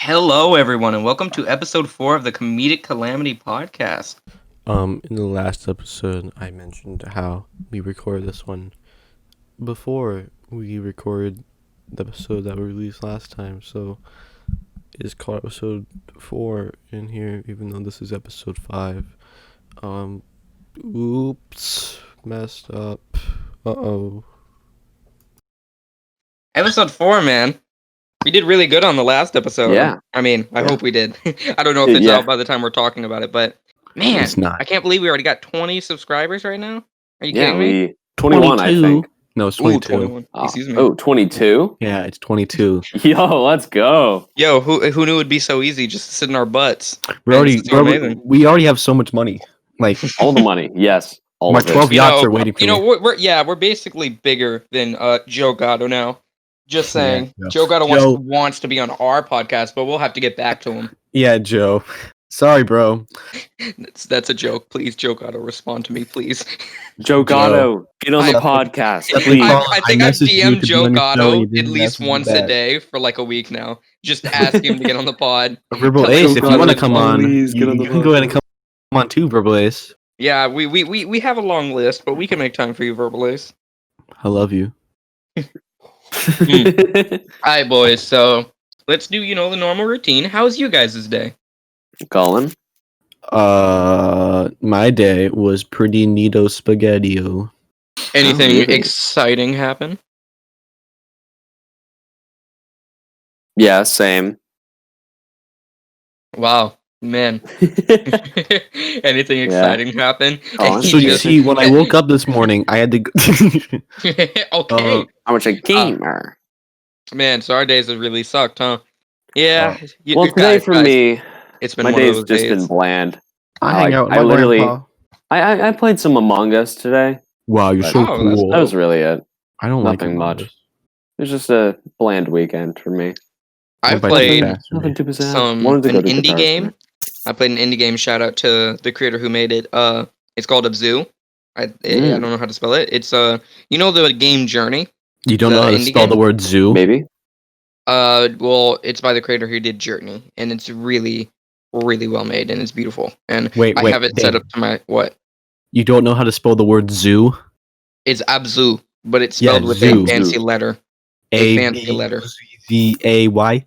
Hello, everyone, and welcome to episode 4 of the Comedic Calamity podcast. In the last episode, I mentioned how we recorded this one before we recorded the episode that we released last time. So it's called episode 4 in here, even though this is episode 5. Oops, messed up. Uh-oh. Episode 4, man. We did really good on the last episode. Yeah. I hope we did. I don't know if it's out by the time we're talking about it, but man, It's not. I can't believe we already got 20 subscribers right now. Are you Yeah, kidding me? 21, I think. No, it's Ooh, 22. 21. Excuse me. Oh, 22? Yeah, it's 22. Yo, let's go. Yo, who knew it'd be so easy just to sit in our butts? We Man, already, this is so amazing. we already have so much money. Like, All the money. Yes. All my of it. 12 yachts are waiting for me. We're basically bigger than Joe Gatto now. Just saying, Yeah. Joe Gatto Joe- wants to be on our podcast, but we'll have to get back to him. Yeah, Joe. Sorry, bro. That's a joke. Please, Joe Gatto, respond to me, please. Joe Gatto, get on the podcast, Definitely please. call- I think I I've messaged you DM'd to be Joe on your show, Gatto you at didn't least message me once a back. day for like a week now. Just ask him to get on the pod. Verbal Joe Ace, if you Gatto, want to come on, please you get on the can go ahead and come on too, Verbal Ace. Yeah, we have a long list, but we can make time for you, Verbal Ace. I love you. Alright, boys, so let's do, the normal routine. How's you guys' day? Colin? My day was pretty neato spaghetti-o. Anything really? exciting happen? Yeah, same. Wow, man. Anything exciting happen? Colin? So you see, when I woke up this morning, I had to go... Okay. How much a gamer? Man, so our days have really sucked, huh? Yeah. Well, today for me, it's been my one of day's those just days. been bland. I hang out with I my literally- grandpa. I played some Among Us today. Wow, you're But- so Oh, that's- cool. That was really it. I don't like nothing Among much. Us. It was just a bland weekend for me. I What about played you, Baxter? Nothing too bizarre. an Wanted to go to indie Guitar game. Center. I played an indie game. Shout out to the creator who made it. It's called Abzu. I don't know how to spell it. It's the game Journey. You don't The know how to indie spell game? the word zoo? Maybe. Well, it's by the creator who did Journey, and it's really, really well made, and it's beautiful. And Wait, I have it set Dave, up to my what? You don't know how to spell the word zoo? It's Abzu, but it's Yeah, spelled with zoo. a fancy letter. A fancy letter. A-B-Z-A-Y?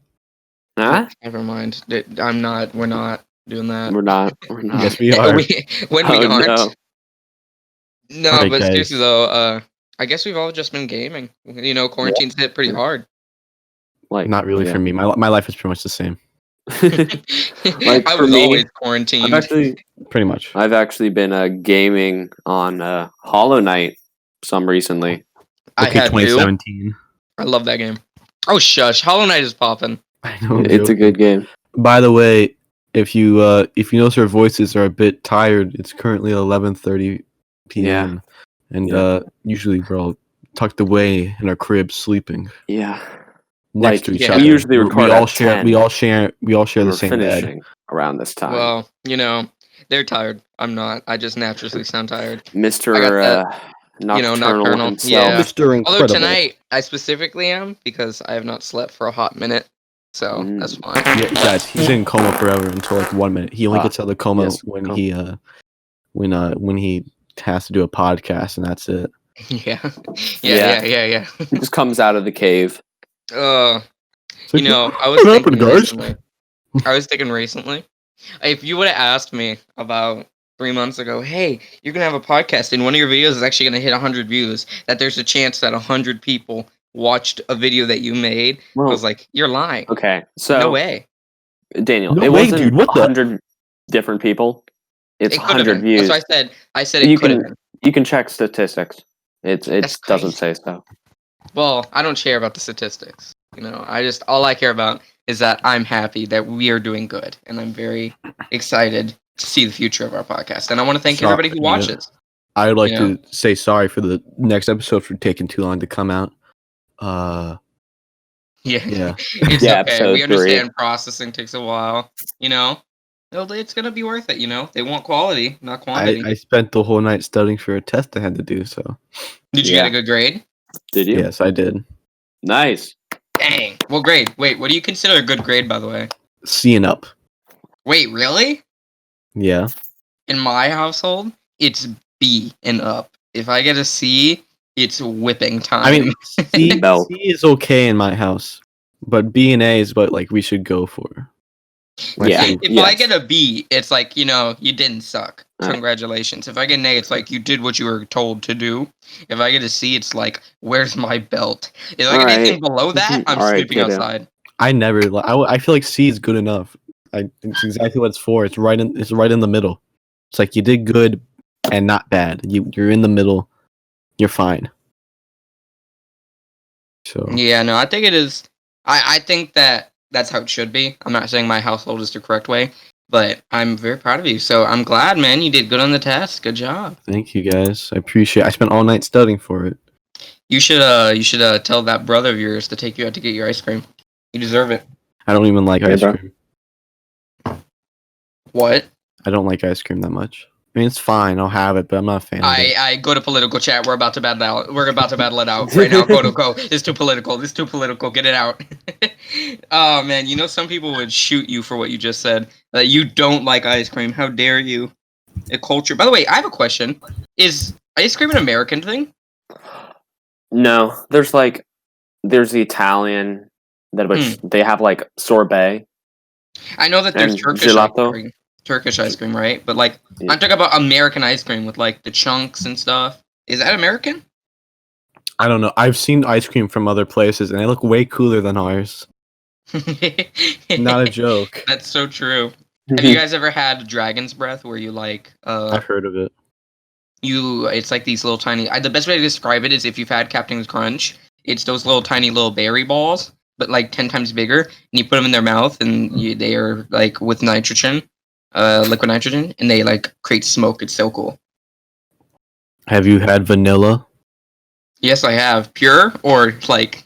Huh? Never mind. We're not doing that. We're not. We're not. Yes, we are. When we Oh, aren't. no. No, Alright, but guys. seriously though, I guess we've all just been gaming. Quarantine's hit pretty hard. Like, Not really yeah. for me. My life is pretty much the same. I for was me, always quarantined. Pretty much. I've actually been gaming on Hollow Knight some recently. I Okay, had to. 2017. I love that game. Oh shush! Hollow Knight is popping. I know. It's a good game. By the way, if you notice our voices are a bit tired, it's currently 11:30 p.m. And usually we're all tucked away in our cribs sleeping Yeah. next to each yeah. other. We usually record we all at share 10. we all share the We're same bed. finishing around this time. Well, they're tired. I'm not. I just naturally sound tired. Mr. I got Nocturnal, Nocturnal, himself. yeah. Mr. Although Incredible. tonight I specifically am because I have not slept for a hot minute, so that's fine. Yeah, guys, he's in coma forever until like 1 minute. He only gets out of the coma yes, when coma. when he has to do a podcast, and that's it. Yeah. He just comes out of the cave. I was What happened, thinking guys? recently. I was thinking recently, if you would have asked me about 3 months ago, hey, you're gonna have a podcast and one of your videos is actually gonna hit 100 views, that there's a chance that 100 people watched a video that you made, I Well, was like, you're lying. okay, so No way. Daniel, No it way, wasn't dude, what the- 100 different people. It's It could have 100 been. views. That's why I said You it could have can- been. You can check statistics. It That's doesn't crazy. say so. Well, I don't care about the statistics. All I care about is that I'm happy that we are doing good, and I'm very excited to see the future of our podcast. And I want to thank Sorry, everybody who yeah. watches. I would like Yeah. to say sorry for the next episode for taking too long to come out. Yeah, Yeah. it's Yeah, okay. episode We understand processing takes a while. It's gonna be worth it. They want quality, not quantity. I spent the whole night studying for a test I had to do. So Did you Yeah. get a good grade? Did you? yes, I did. Nice. Dang. What grade? Wait, what do you consider a good grade, by the way? C and up. Wait, really? Yeah. In my household, it's B and up. If I get a C, it's whipping time. I mean, C Belt. is okay in my house, but B and A is what like we should go for. Like, Yeah. so- if I Yes. get a B, it's like, you didn't suck. Alright. Congratulations. If I get an A, it's like you did what you were told to do. If I get a C, it's like, where's my belt? If I get Alright. anything below that, I'm Alright, sleeping kiddo. outside. I never. I feel like C is good enough. It's exactly what it's for. It's right in the middle. It's like you did good and not bad. You're in the middle. You're fine. So Yeah, no, I think it is. I think that's how it should be. I'm not saying my household is the correct way, but I'm very proud of you. So I'm glad, man, you did good on the test. Good job. thank you guys. I appreciate. I spent all night studying for it. You should tell that brother of yours to take you out to get your ice cream. You deserve it. I don't even like Yeah, ice bro. cream. What? I don't like ice cream that much. I mean, it's fine. I'll have it, but I'm not a fan of it. I go to political chat. We're about to battle out. We're about to battle it out right now. Go. It's too political. This is too political. Get it out. Oh man, some people would shoot you for what you just said. That you don't like ice cream. How dare you? A culture. By the way, I have a question. Is ice cream an American thing? No, there's the Italian that which they have like sorbet. I know that there's And Turkish gelato. ice cream, right? But like, Yeah. I'm talking about American ice cream with like the chunks and stuff. Is that American? I don't know. I've seen ice cream from other places, and they look way cooler than ours. Not a joke. That's so true. Have you guys ever had dragon's breath where you like I've heard of it. it's like these little tiny the best way to describe it is if you've had Captain's Crunch, it's those little tiny little berry balls, but like 10 times bigger, and you put them in their mouth and they are like with nitrogen, liquid nitrogen, and they like create smoke. It's so cool. Have you had vanilla? Yes, I have. Pure or like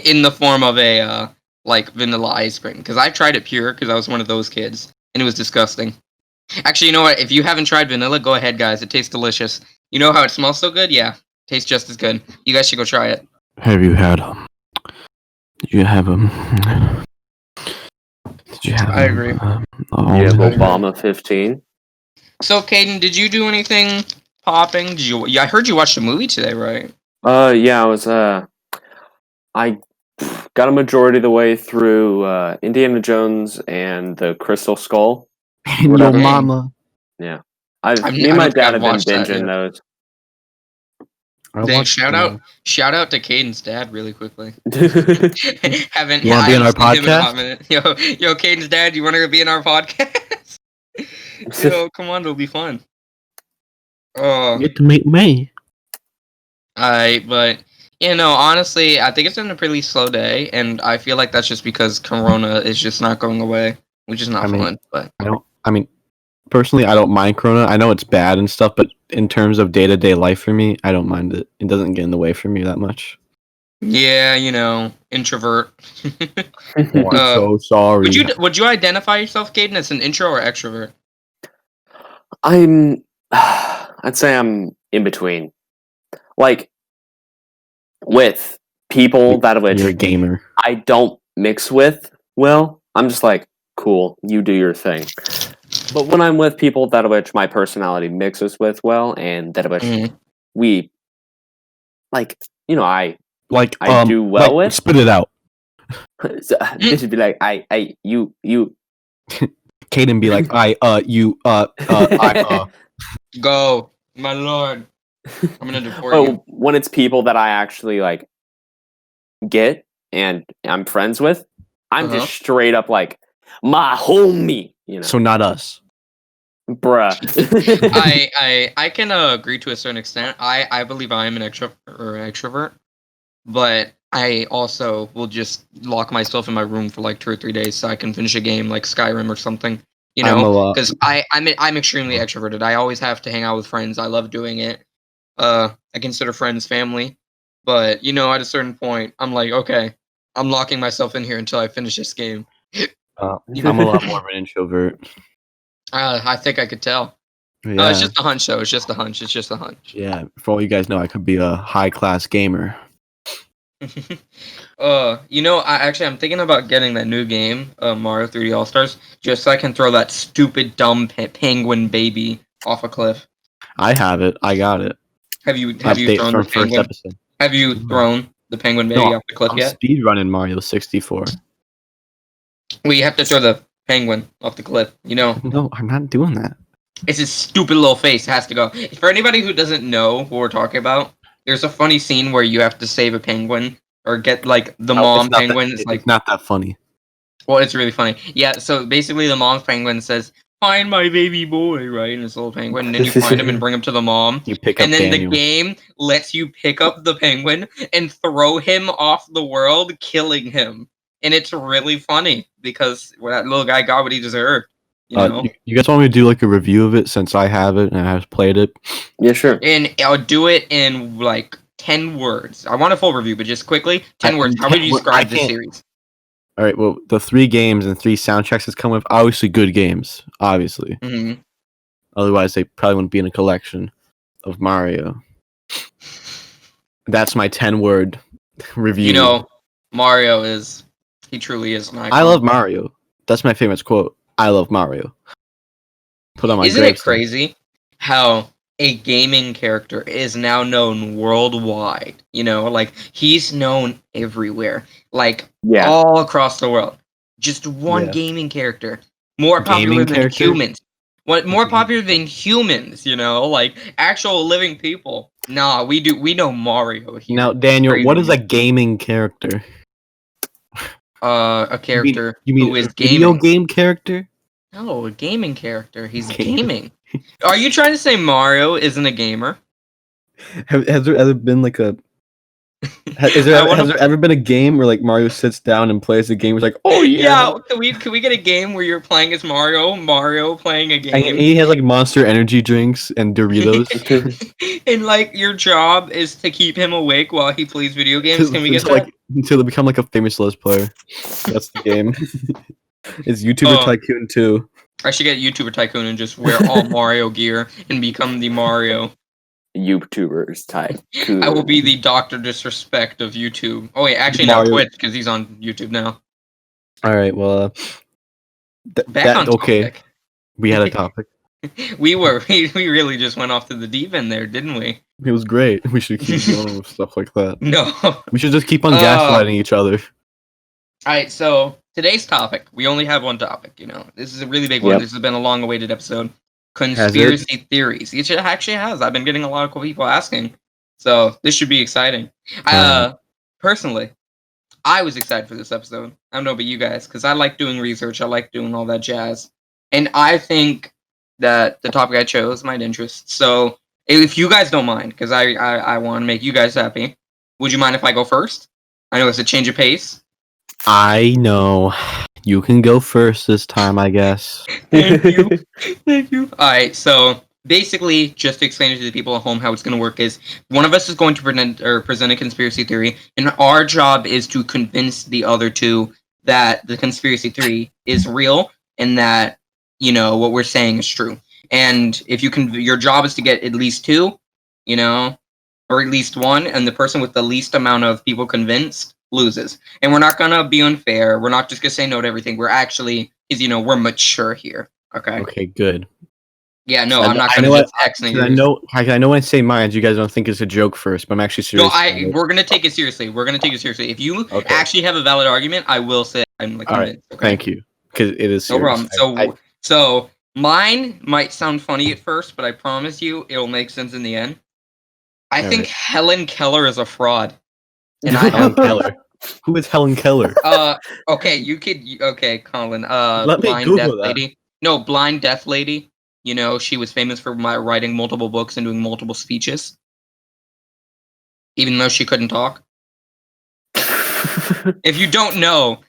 in the form of a like vanilla ice cream, because I tried it pure because I was one of those kids and it was disgusting. Actually, you know what? If you haven't tried vanilla, go ahead, guys. It tastes delicious. You know how it smells so good? Yeah, tastes just as good. You guys should go try it. Have you had Did you have Did you have I agree. You have Obama 15. So, Caden, did you do anything popping? Did you? Yeah, I heard you watched a movie today, right? Yeah, I got a majority of the way through Indiana Jones and the Crystal Skull. Your Whatever. mama. Yeah. I Me and my don't think dad I've have been watched that binging yet. those. Dang, shout out to Caden's dad really quickly. Haven't You wanna be on our seen him in a hot podcast? minute. Yo, Caden's dad, you want to be in our podcast? Yo, come on, it'll be fun. Oh, Get to meet me. but honestly, I think it's been a pretty slow day, and I feel like that's just because Corona is just not going away, which is not I mean, fun. But I mean, personally, I don't mind Corona. I know it's bad and stuff, but in terms of day-to-day life for me, I don't mind it. It doesn't get in the way for me that much. yeah, introvert. I'm so sorry. Would you identify yourself, Caden, as an intro or extrovert? I'd say I'm in between. Like, with people that You're a which gamer. I don't mix with well, I'm just like, cool, you do your thing. But when I'm with people that which my personality mixes with well, and that which we, like, I Like, do well like, with, spit it out. this would be like, you. Caden be like, Go, my lord. I'm gonna deport you. But when it's people that I actually like get and I'm friends with, I'm just straight up like my homie, So not us. bruh. I can agree to a certain extent. I believe I am an extrovert, but I also will just lock myself in my room for like 2 or 3 days so I can finish a game like Skyrim or something. Because I'm extremely extroverted. I always have to hang out with friends. I love doing it. I consider friends family, but at a certain point, I'm like, okay, I'm locking myself in here until I finish this game. I'm a lot more of an introvert. I think I could tell. Yeah. It's just a hunch, though. It's just a hunch. Yeah. For all you guys know, I could be a high-class gamer. I'm thinking about getting that new game, Mario 3D All Stars, just so I can throw that stupid dumb penguin baby off a cliff. I have it. I got it. Have you Update thrown the from first penguin? episode. Have you thrown the penguin baby No, off the cliff I'm yet? speedrunning Mario 64. We have to throw the penguin off the cliff. No, I'm not doing that. It's his stupid little face. It has to go. For anybody who doesn't know what we're talking about, there's a funny scene where you have to save a penguin or get like the mom penguin. It's not that funny. Well, it's really funny. Yeah, so basically the mom's penguin says, "Find my baby boy," right? And this little penguin, and then you find him and bring him to the mom. You pick up And then Daniel. the game lets you pick up the penguin and throw him off the world, killing him. And it's really funny because that little guy got what he deserved. You guys want me to do like a review of it since I have it and I've played it? Yeah, sure. And I'll do it in like 10 words. I want a full review, but just quickly, 10 words. How would you describe this series? All right, well, the 3 games and 3 soundtracks it's come with, obviously good games, obviously. Mm-hmm. Otherwise, they probably wouldn't be in a collection of Mario. That's my 10-word review. Mario he truly is an icon. I love Mario. That's my famous quote. I love Mario. Put on my Isn't it crazy how a gaming character is now known worldwide? He's known everywhere. All across the world. Just one gaming character. More popular than humans. More popular than humans, actual living people. Nah, we know Mario here. Now, Daniel, what is a gaming character? A character you mean who is a video game character? No, a gaming character. He's gaming. Are you trying to say Mario isn't a gamer? Has there ever been like a has there ever been a game where like Mario sits down and plays the game? It's like, oh yeah. Yeah, can we get a game where you're playing as Mario playing a game? And he has like Monster Energy drinks and Doritos. And your job is to keep him awake while he plays video games. Can we get that? Until they become like a famous Let's Player. That's the game. It's YouTuber Tycoon 2. I should get YouTuber Tycoon and just wear all Mario gear and become the Mario. YouTubers Tycoon. I will be the Dr. Disrespect of YouTube. Oh wait, actually now Twitch because he's on YouTube now. All right, well, back on topic. We had a topic. We really just went off to the deep end there, didn't we? It was great. We should keep going with stuff like that. No. We should just keep on gaslighting each other. Alright, so today's topic, we only have one topic, This is a really big one. This has been a long-awaited episode. Conspiracy theories. It actually has. I've been getting a lot of people asking. So this should be exciting. Personally, I was excited for this episode. I don't know about you guys, because I like doing research. I like doing all that jazz. And I think that the topic I chose might interest. So if you guys don't mind, because I want to make you guys happy, would you mind if I go first? I know it's a change of pace. I know. You can go first this time, I guess. Thank you. Thank you. Alright, so basically, just to explain it to the people at home how it's going to work is, one of us is going to present a conspiracy theory, and our job is to convince the other two that the conspiracy theory is real, and that, what we're saying is true. And if your job is to get at least 2, or at least 1, and the person with the least amount of people convinced loses. And we're not gonna be unfair. We're not just gonna say no to everything. We're actually, we're mature here. Okay. Okay, good. Yeah, no, I'm not gonna just text you. I know when I say mine, you guys don't think it's a joke first, but I'm actually serious. No, we're gonna take it seriously. If you actually have a valid argument, I will say I'm convinced. Right. Okay? Thank you, because it is serious. No problem. So mine might sound funny at first, but I promise you, it'll make sense in the end. I think Helen Keller is a fraud. And Helen Keller. Who is Helen Keller? Okay, Colin. Let me blind Google deaf that. lady. No, blind deaf lady. She was famous for writing multiple books and doing multiple speeches, even though she couldn't talk. If you don't know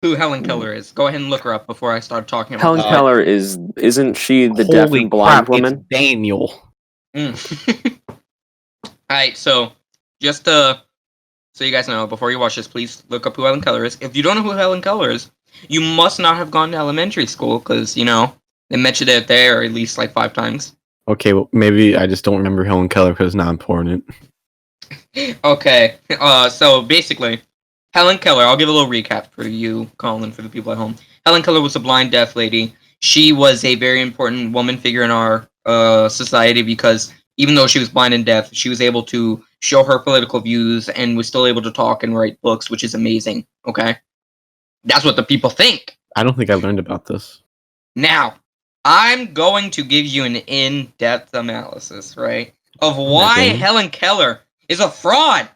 who Helen Keller is, go ahead and look her up before I start talking about Helen Keller isn't she the deaf and blind woman? It's Daniel. Alright, so just so you guys know, before you watch this, please look up who Helen Keller is. If you don't know who Helen Keller is, you must not have gone to elementary school, because, they mentioned it there at least like 5 times. Okay, well, maybe I just don't remember Helen Keller because it's not important. Okay. So basically, Helen Keller. I'll give a little recap for you, Colin, for the people at home. Helen Keller was a blind deaf lady. She was a very important woman figure in our society because even though she was blind and deaf, she was able to show her political views and was still able to talk and write books, which is amazing. Okay, that's what the people think. I don't think I learned about this. Now, I'm going to give you an in-depth analysis, right, of why Daniel. Helen Keller is a fraud.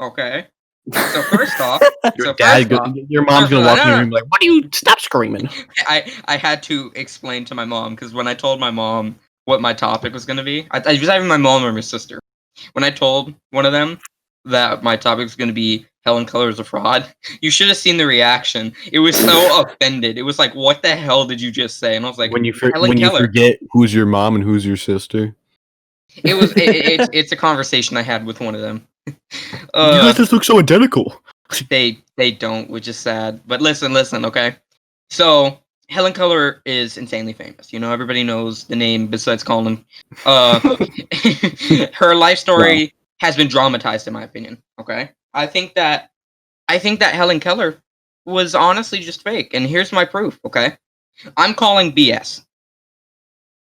Okay. So first off, Your mom's gonna walk in your room like, "Why do you stop screaming?" I had to explain to my mom because when I told my mom what my topic was going to be, I was having my mom or my sister. When I told one of them that my topic was going to be Helen Keller is a fraud, you should have seen the reaction. It was so offended. It was like, "What the hell did you just say?" And I was like, When you Helen Keller. forget who's your mom and who's your sister. It's a conversation I had with one of them. You guys just look so identical. They don't, which is sad. But listen, okay? So Helen Keller is insanely famous. You know, everybody knows the name besides Colin. Her life story has been dramatized, in my opinion. Okay? I think that Helen Keller was honestly just fake. And here's my proof, okay? I'm calling BS.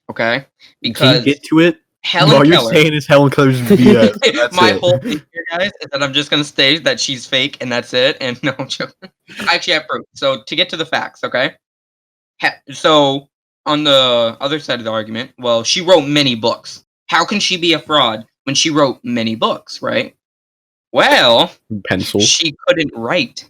Okay? Because can you get to it? Helen All Keller. you're saying is Helen Keller's BS. My whole thing here, guys, is that I'm just gonna state that she's fake and that's it. And no, I'm joking. I actually have proof. So to get to the facts, okay? So on the other side of the argument, well, she wrote many books. How can she be a fraud when she wrote many books, right? Well, Pencil. she couldn't write.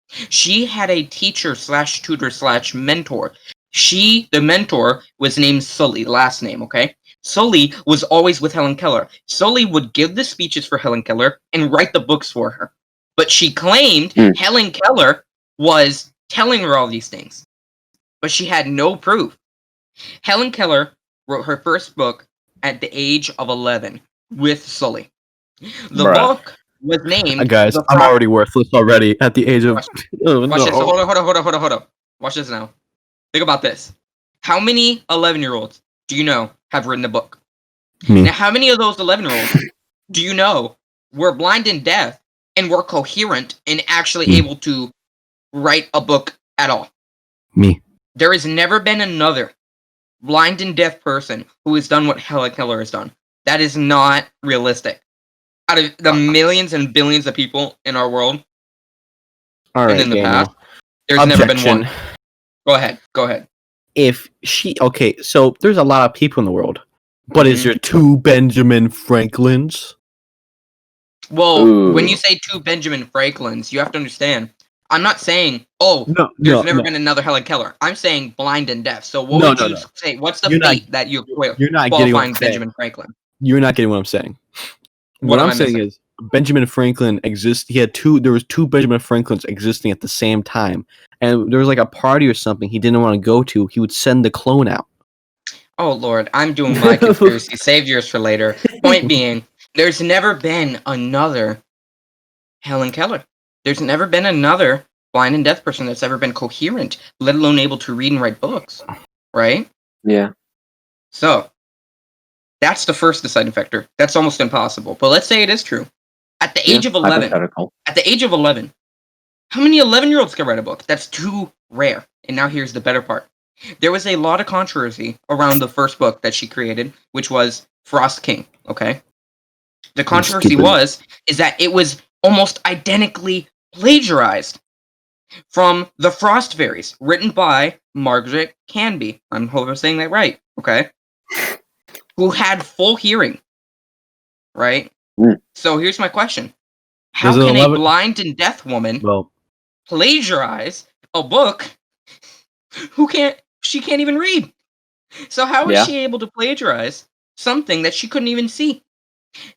She had a teacher / tutor / mentor. The mentor was named Sully, last name, okay? Sully was always with Helen Keller. Sully would give the speeches for Helen Keller and write the books for her. But she claimed Helen Keller was telling her all these things. But she had no proof. Helen Keller wrote her first book at the age of 11 with Sully. The book was named... Guys, I'm already worthless already at the age of... Watch this. Hold up. Watch this now. Think about this. How many 11-year-olds do you know have written a book? Me. Now, how many of those 11-year-olds do you know were blind and deaf and were coherent and actually able to write a book at all? Me. There has never been another blind and deaf person who has done what Helen Keller has done. That is not realistic. Out of the millions and billions of people in our world, and in the past, there's never been one. Go ahead. So there's a lot of people in the world, but is there 2 Benjamin Franklins? Well, when you say 2 Benjamin Franklins, you have to understand. I'm not saying, there's never been another Helen Keller. I'm saying blind and deaf. So what would you say? What's the fate that you're not qualifying Benjamin Franklin? You're not getting what I'm saying. What I'm saying is Benjamin Franklin exists. There was 2 Benjamin Franklins existing at the same time, and there was like a party or something he didn't want to go to. He would send the clone out. Oh Lord, I'm doing my conspiracy. Save yours for later. Point being, there's never been another Helen Keller. There's never been another blind and deaf person that's ever been coherent, let alone able to read and write books. Right? Yeah. So that's the first deciding factor. That's almost impossible. But let's say it is true. At the age of 11, how many 11-year-olds can write a book? That's too rare. And now here's the better part. There was a lot of controversy around the first book that she created, which was Frost King, okay? The controversy is that it was almost identically plagiarized from The Frost Fairies, written by Margaret Canby. I hope I'm saying that right, okay? Who had full hearing, right? So here's my question. How can a blind and deaf woman plagiarize a book she can't even read? So how is she able to plagiarize something that she couldn't even see?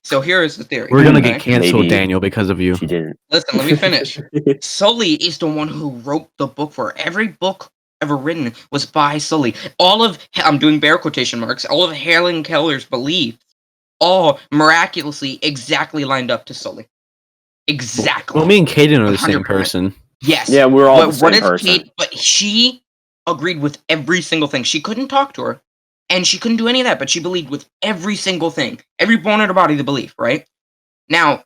So here is the theory. We're going to get canceled, Daniel, because of you. She didn't. Listen, let me finish. Sully is the one who wrote the book for her. Every book ever written was by Sully. I'm doing bear quotation marks, all of Helen Keller's beliefs all miraculously exactly lined up to Sully. Exactly. Well, me and Kaden are the same person. Yes. Yeah, we're all the same person. But she agreed with every single thing. She couldn't talk to her, and she couldn't do any of that, but she believed with every single thing. Every bone in her body, the belief, right? Now,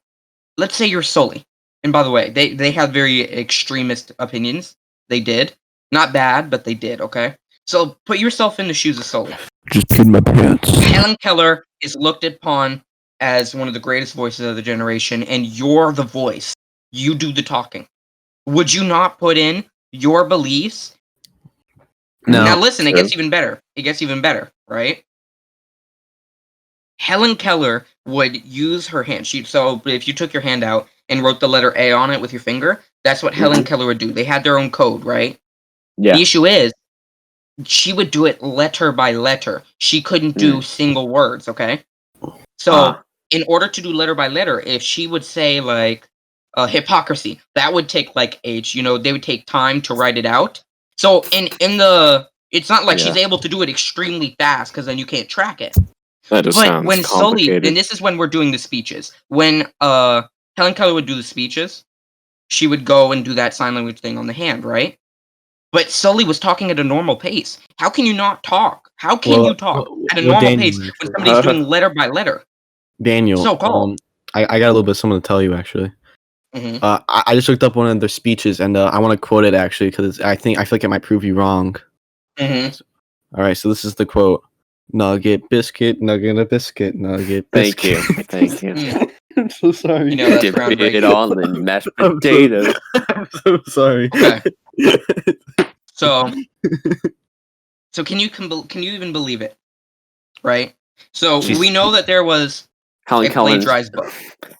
let's say you're Sully. And by the way, they have very extremist opinions. They did. Not bad, but they did, okay? So put yourself in the shoes of Sully. Just peed my pants. Helen Keller is looked upon as one of the greatest voices of the generation, and you're the voice. You do the talking. Would you not put in your beliefs? No. Now listen, it gets even better. It gets even better, right? Helen Keller would use her hand. So if you took your hand out and wrote the letter A on it with your finger, that's what Helen Keller would do. They had their own code, right? Yeah. The issue is, she would do it letter by letter. She couldn't do single words, okay? So in order to do letter by letter, if she would say like hypocrisy, that would take like age. You know, they would take time to write it out. So in the, it's not like she's able to do it extremely fast because then you can't track it. That just But sounds when Sully, complicated. and this is when we're doing the speeches. When Helen Keller would do the speeches, she would go and do that sign language thing on the hand, right? But Sully was talking at a normal pace. How can you not talk? How can you talk at a normal pace when somebody's doing letter by letter? Daniel, So called. I got a little bit of something to tell you actually. Mhm. I just looked up one of their speeches and I want to quote it actually because I feel like it might prove you wrong. Mhm. All right, so this is the quote: "Nugget biscuit, nugget a biscuit, nugget Thank biscuit." you. Thank you. I'm so sorry. You know, that's Dip it groundbreaking. on the mashed I'm potatoes. I'm so sorry. Okay. So can you even believe it? Right? So we know that there was Helen a Keller's plagiarized book.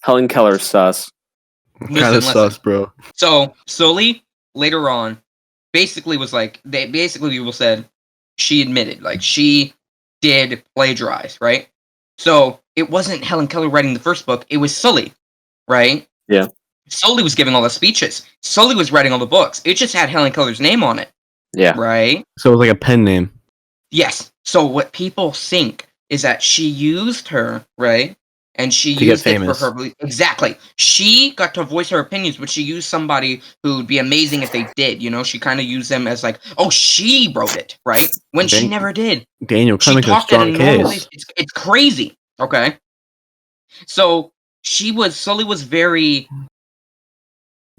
Helen Keller's sus. Kind of sus, bro. So Sully later on basically was like, people said she admitted like she did plagiarize, right? So it wasn't Helen Keller writing the first book, it was Sully, right? Yeah. Sully was giving all the speeches. Sully was writing all the books. It just had Helen Keller's name on it. Yeah. Right? So it was like a pen name. Yes. So what people think is that she used her, right? And she To used get it for famous. her. Exactly. She got to voice her opinions, but she used somebody who would be amazing if they did. You know, she kind of used them as like, oh, she wrote it, right? When she never did. Daniel, She kind of like a talked at a strong normal case. pace. It's crazy. Okay. So Sully was very,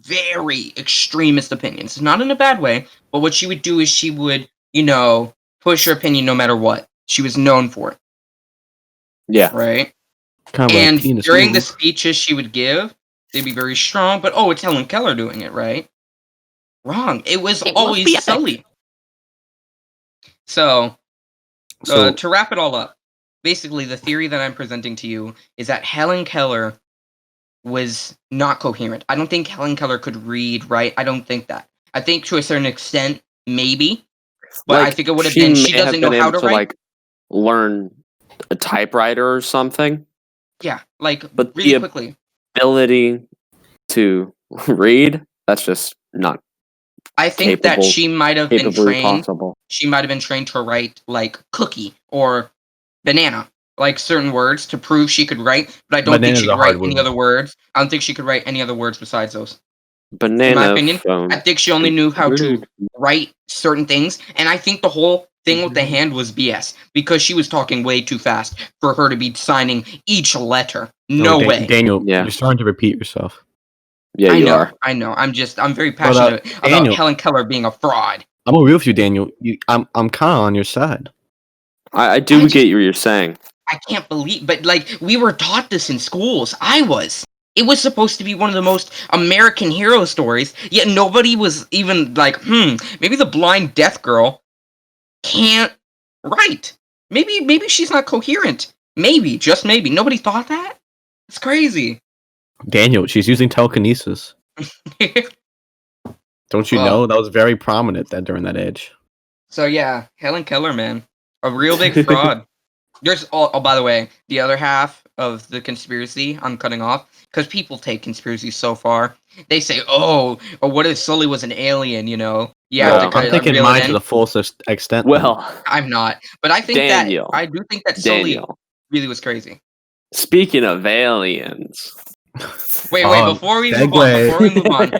very extremist opinions. Not in a bad way, but what she would do is she would, you know, push her opinion no matter what. She was known for it. Yeah. Right? Kind of And like penis during the move. speeches she would give, they'd be very strong, but oh, it's Helen Keller doing it, right? Wrong. It was always Sully. So, to wrap it all up, basically the theory that I'm presenting to you is that Helen Keller was not coherent. I don't think Helen Keller could read, right? I don't think that. I think to a certain extent, maybe. But I think it would have been, she doesn't know how to write. Like learn a typewriter or something. Yeah, like But really quickly. Ability to read, that's just not I think that she might have been trained. Possible. She might have been trained to write like cookie or banana, like certain words to prove she could write. But I don't think she could write any other words. I don't think she could write any other words besides those. Banana. In my opinion, phone. I think she only knew how to write certain things, and I think the whole thing with the hand was BS because she was talking way too fast for her to be signing each letter. No way. Daniel, you're starting to repeat yourself. Yeah, you are. I know. I'm very passionate about Helen Keller being a fraud. I'm gonna be with you, Daniel. I'm kind of on your side. I do get what you're saying. I can't believe, but like we were taught this in schools. I was. It was supposed to be one of the most American hero stories, yet nobody was even like, maybe the blind deaf girl can't write. Maybe she's not coherent. Maybe, just maybe. Nobody thought that? It's crazy. Daniel, she's using telekinesis. Don't you know? That was very prominent during that age. So yeah, Helen Keller, man. A real big fraud. There's, by the way, the other half of the conspiracy I'm cutting off, because people take conspiracy so far. They say, what if Sully was an alien, you know? Yeah, I'm thinking mine to the full extent. Well, I'm not. But I think I do think that Sully really was crazy. Speaking of aliens. Wait, before we move on,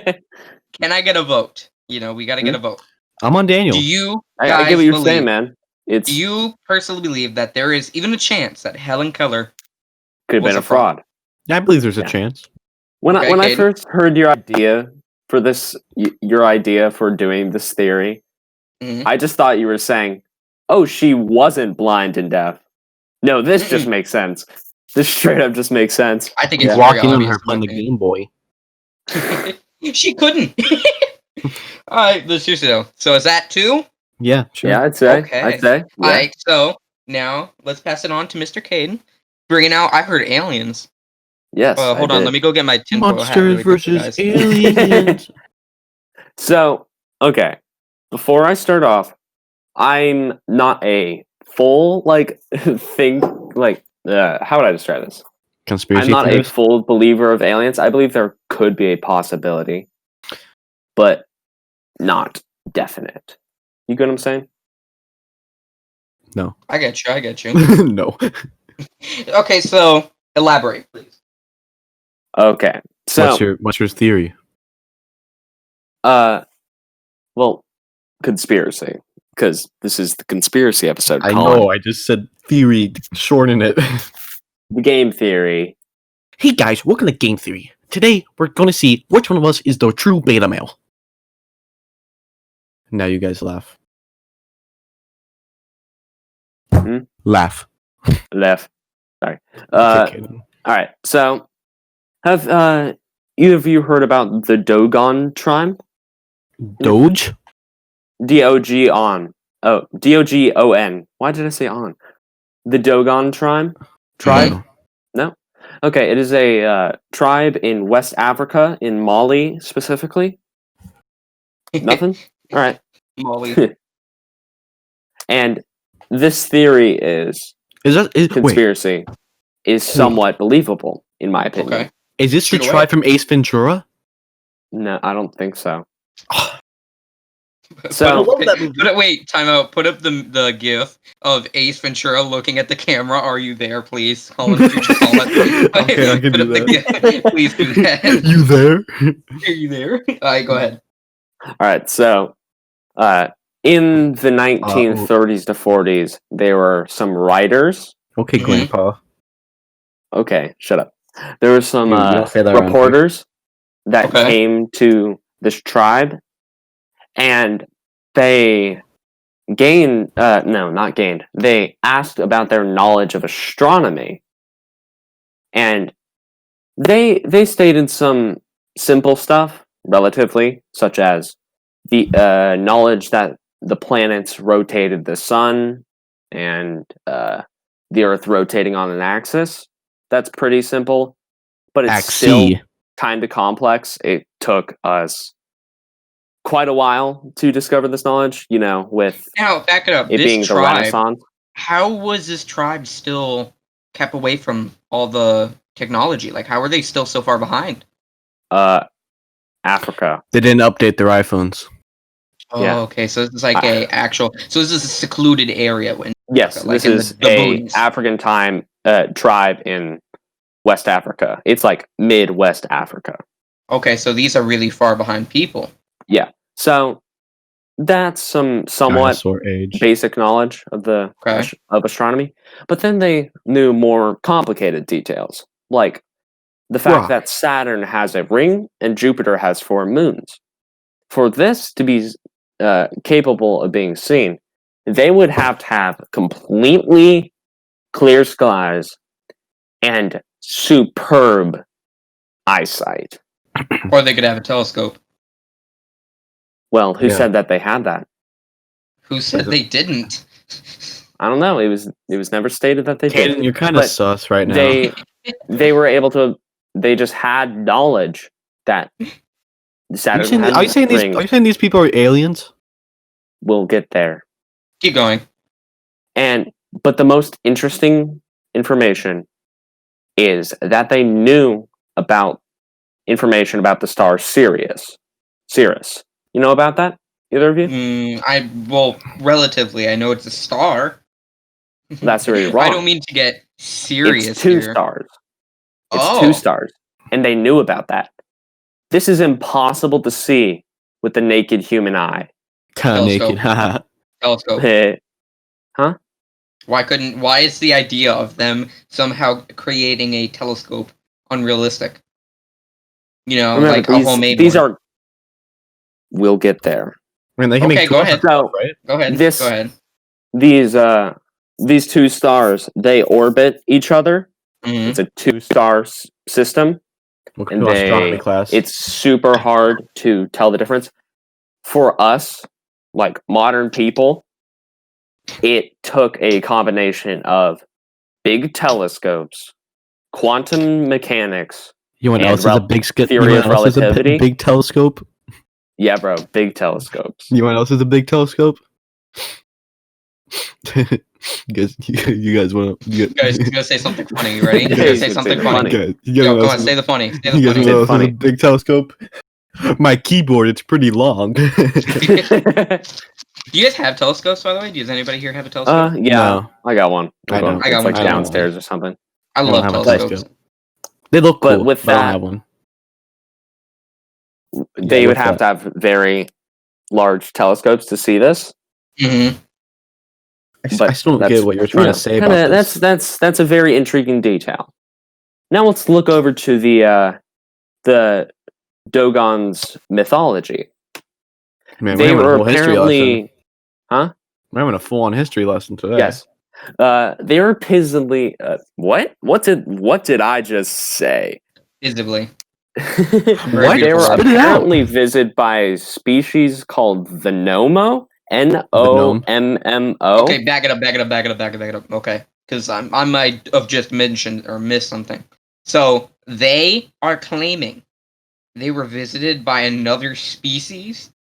can I get a vote? You know, we got to get a vote. I'm on Daniel. Do you I get what you're saying, man. Do you personally believe that there is even a chance that Helen Keller could have been a fraud? Yeah, I believe there's a chance. When Okay, I Caden. first heard your idea for this, your idea for doing this theory, Mhm. I just thought you were saying, "Oh, she wasn't blind and deaf." No, this just Mm-mm. makes sense. This straight up just makes sense. I think He's it's very walking on obvious. her playing the Game Boy. She couldn't. All right, let's seriously though. So is that 2? Yeah, sure. Yeah, I'd say. Okay. I'd say. All Yeah. right. So now let's pass it on to Mr. Caden. Bringing out. I heard aliens. Yes. I Hold on. did. Let me go get my tinfoil hat Monsters really quick, versus guys. aliens. So, okay. Before I start off, I'm not a full how would I describe this? Conspiracy I'm not theorist? a full believer of aliens. I believe there could be a possibility, but not definite. You get what I'm saying? No. I get you. I get you. No. Okay. So elaborate, please. Okay. So, What's your theory? well, conspiracy, because this is the conspiracy episode. I Colin. know, I just said theory, shorten it. The game theory. Hey guys, welcome to Game Theory. Today, we're going to see which one of us is the true beta male. Now you guys laugh. Hmm? Laugh. Left. Sorry. Okay. All right. So, have either of you heard about the Dogon tribe? Doge? Dogon. Oh, Dogon. Why did I say on? The Dogon tribe? No. No. Okay, it is a tribe in West Africa, in Mali specifically. Nothing. All right. Molly. And this theory is Wait, conspiracy is somewhat believable, in my opinion. Okay. is this the Shoot away. tribe from Ace Ventura? No, I don't think so. Put So- up- wait, time out. Put up the gif of Ace Ventura looking at the camera. Are you there, please? Colin, future Colin. Okay, I can Put do up the that. GIF. Please do that. You there? Are you there? All right, go ahead. All right, so in the 1930s to 40s, there were some writers. Okay, Mhm. Grandpa. Okay, shut up. There were some You don't say that around reporters that Okay. came to this tribe, and they gained no, not gained. They asked about their knowledge of astronomy, and they stated some simple stuff, relatively, such as the knowledge that the planets rotated the sun and the Earth rotating on an axis. That's pretty simple, but it's still Axie. kind of complex. It took us quite a while to discover this knowledge, with Now, back it up. it being This the tribe, Renaissance. how was this tribe still kept away from all the technology? Like, how are they still so far behind? Africa. They didn't update their iPhones. Oh, Yeah. okay. So this is like a actual. So this is a secluded area when. Yes, Like this in is the a boonies. African tribe in West Africa. It's like Midwest Africa. Okay, so these are really far behind people. Yeah. So that's some somewhat Dinosaur age. basic knowledge of the Okay. of astronomy. But then they knew more complicated details, like the fact Rock. that Saturn has a ring and Jupiter has 4 moons. For this to be capable of being seen, they would have to have completely clear skies and superb eyesight. Or they could have a telescope. Well, who Yeah. said that they had that? Who said they didn't? I don't know. It was never stated that they did. Caden, you're kind of But sus right now. They were able to. They just had knowledge that Saturn had Are you saying these people are aliens? We'll get there. Keep going. But the most interesting information is that they knew about information about the star Sirius. Sirius. You know about that? Either of you? Relatively, I know it's a star. That's where you're wrong. I don't mean to get serious It's 2 here. stars. It's Oh. 2 stars. And they knew about that. This is impossible to see with the naked human eye. Kind of naked. Haha. Telescope. Huh? Why is the idea of them somehow creating a telescope unrealistic? You know, Remember, like a homemade these one. are. We'll get there. I mean, they can Okay, make go ahead. So right? Go ahead. This- Go ahead. these two stars, they orbit each other. Mhm. It's a 2-star system, Welcome and to astronomy class. it's super hard to tell the difference. For us, like modern people, it took a combination of big telescopes, quantum mechanics. You want and else is a big theory of relativity. big telescope? Yeah, bro, big telescopes. You want else is a big telescope? you guys want to? You guys, you gotta say something funny. You ready? You Yeah, gotta you say can something say funny. funny. Yo, come on, say the funny. Say the You guys funny. want to funny. a big telescope? My keyboard, it's pretty long. Do you guys have telescopes, by the way? Does anybody here have a telescope? Yeah, No. I got one. I don't. I got It's one like too. downstairs or something. I don't love have a telescopes. telescope. They look But cool, with but I don't that- have one. They Yeah, would with have to have very large telescopes to see this. Mm-hmm. I But still don't that's- get what you're trying to say kinda- about this. That's a very intriguing detail. Now let's look over to the Dogon's mythology. Man, They we're having were a whole history lesson. apparently, huh? We're having a full-on history lesson today. Yes. They were peasantly. What? What did I just say? Visibly. What? They were Spit it out. apparently visited by a species called the Nomo. Nommo. Okay, back it up. Okay, because I might have just mentioned or missed something. So they are claiming they were visited by another species.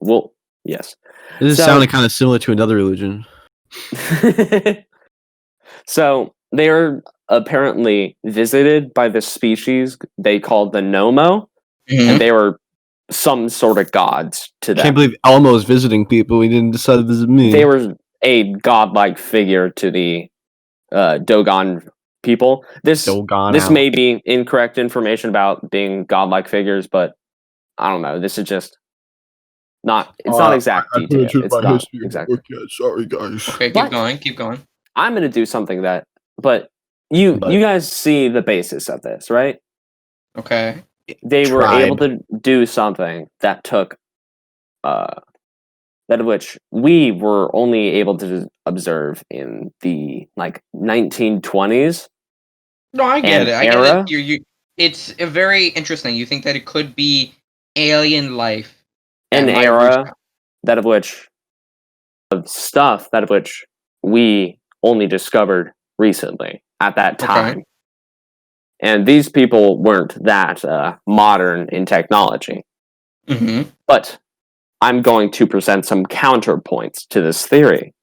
Well, yes. This is So- sounding kind of similar to another religion. So they are apparently visited by this species they called the Nomo, and they were some sort of gods to them. Can't believe Elmo's visiting people. He didn't decide to visit me. They were a godlike figure to the Dogon people. This Dogon this out. may be incorrect information about being godlike figures, but I don't know. This is just not. It's not exact detail. It's not exactly. Okay, sorry guys. Okay, But- keep going. I'm gonna do something that, but you guys see the basis of this, right? Okay. They were Tribe. able to do something that took that of which we were only able to observe in the 1920s. No, I get And it. I get era? it. It's very interesting. You think that it could be alien life. An that might era reach- that of which of stuff that of which we only discovered recently at that Okay. time. And these people weren't that modern in technology. Mhm. But I'm going to present some counterpoints to this theory.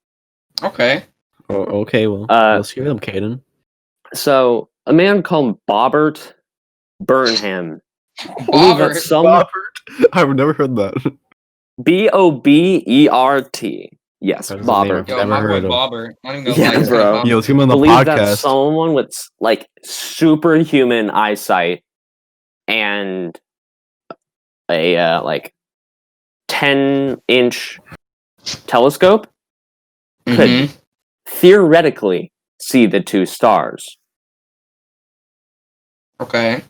Okay. Oh, okay, well, let's hear them, Caden. So, a man called Bobbert Burnham. believe that Bobbert. some I've never heard that. Bobbert. Yes, That is a name Bobbert. I've Yo, never my boy heard of. Bobbert. Not even gonna Yeah, lie, he's bro. kinda Yo, let's get him on the Believe that podcast. someone with superhuman eyesight and a 10-inch telescope could Mhm. theoretically see the two stars. Okay.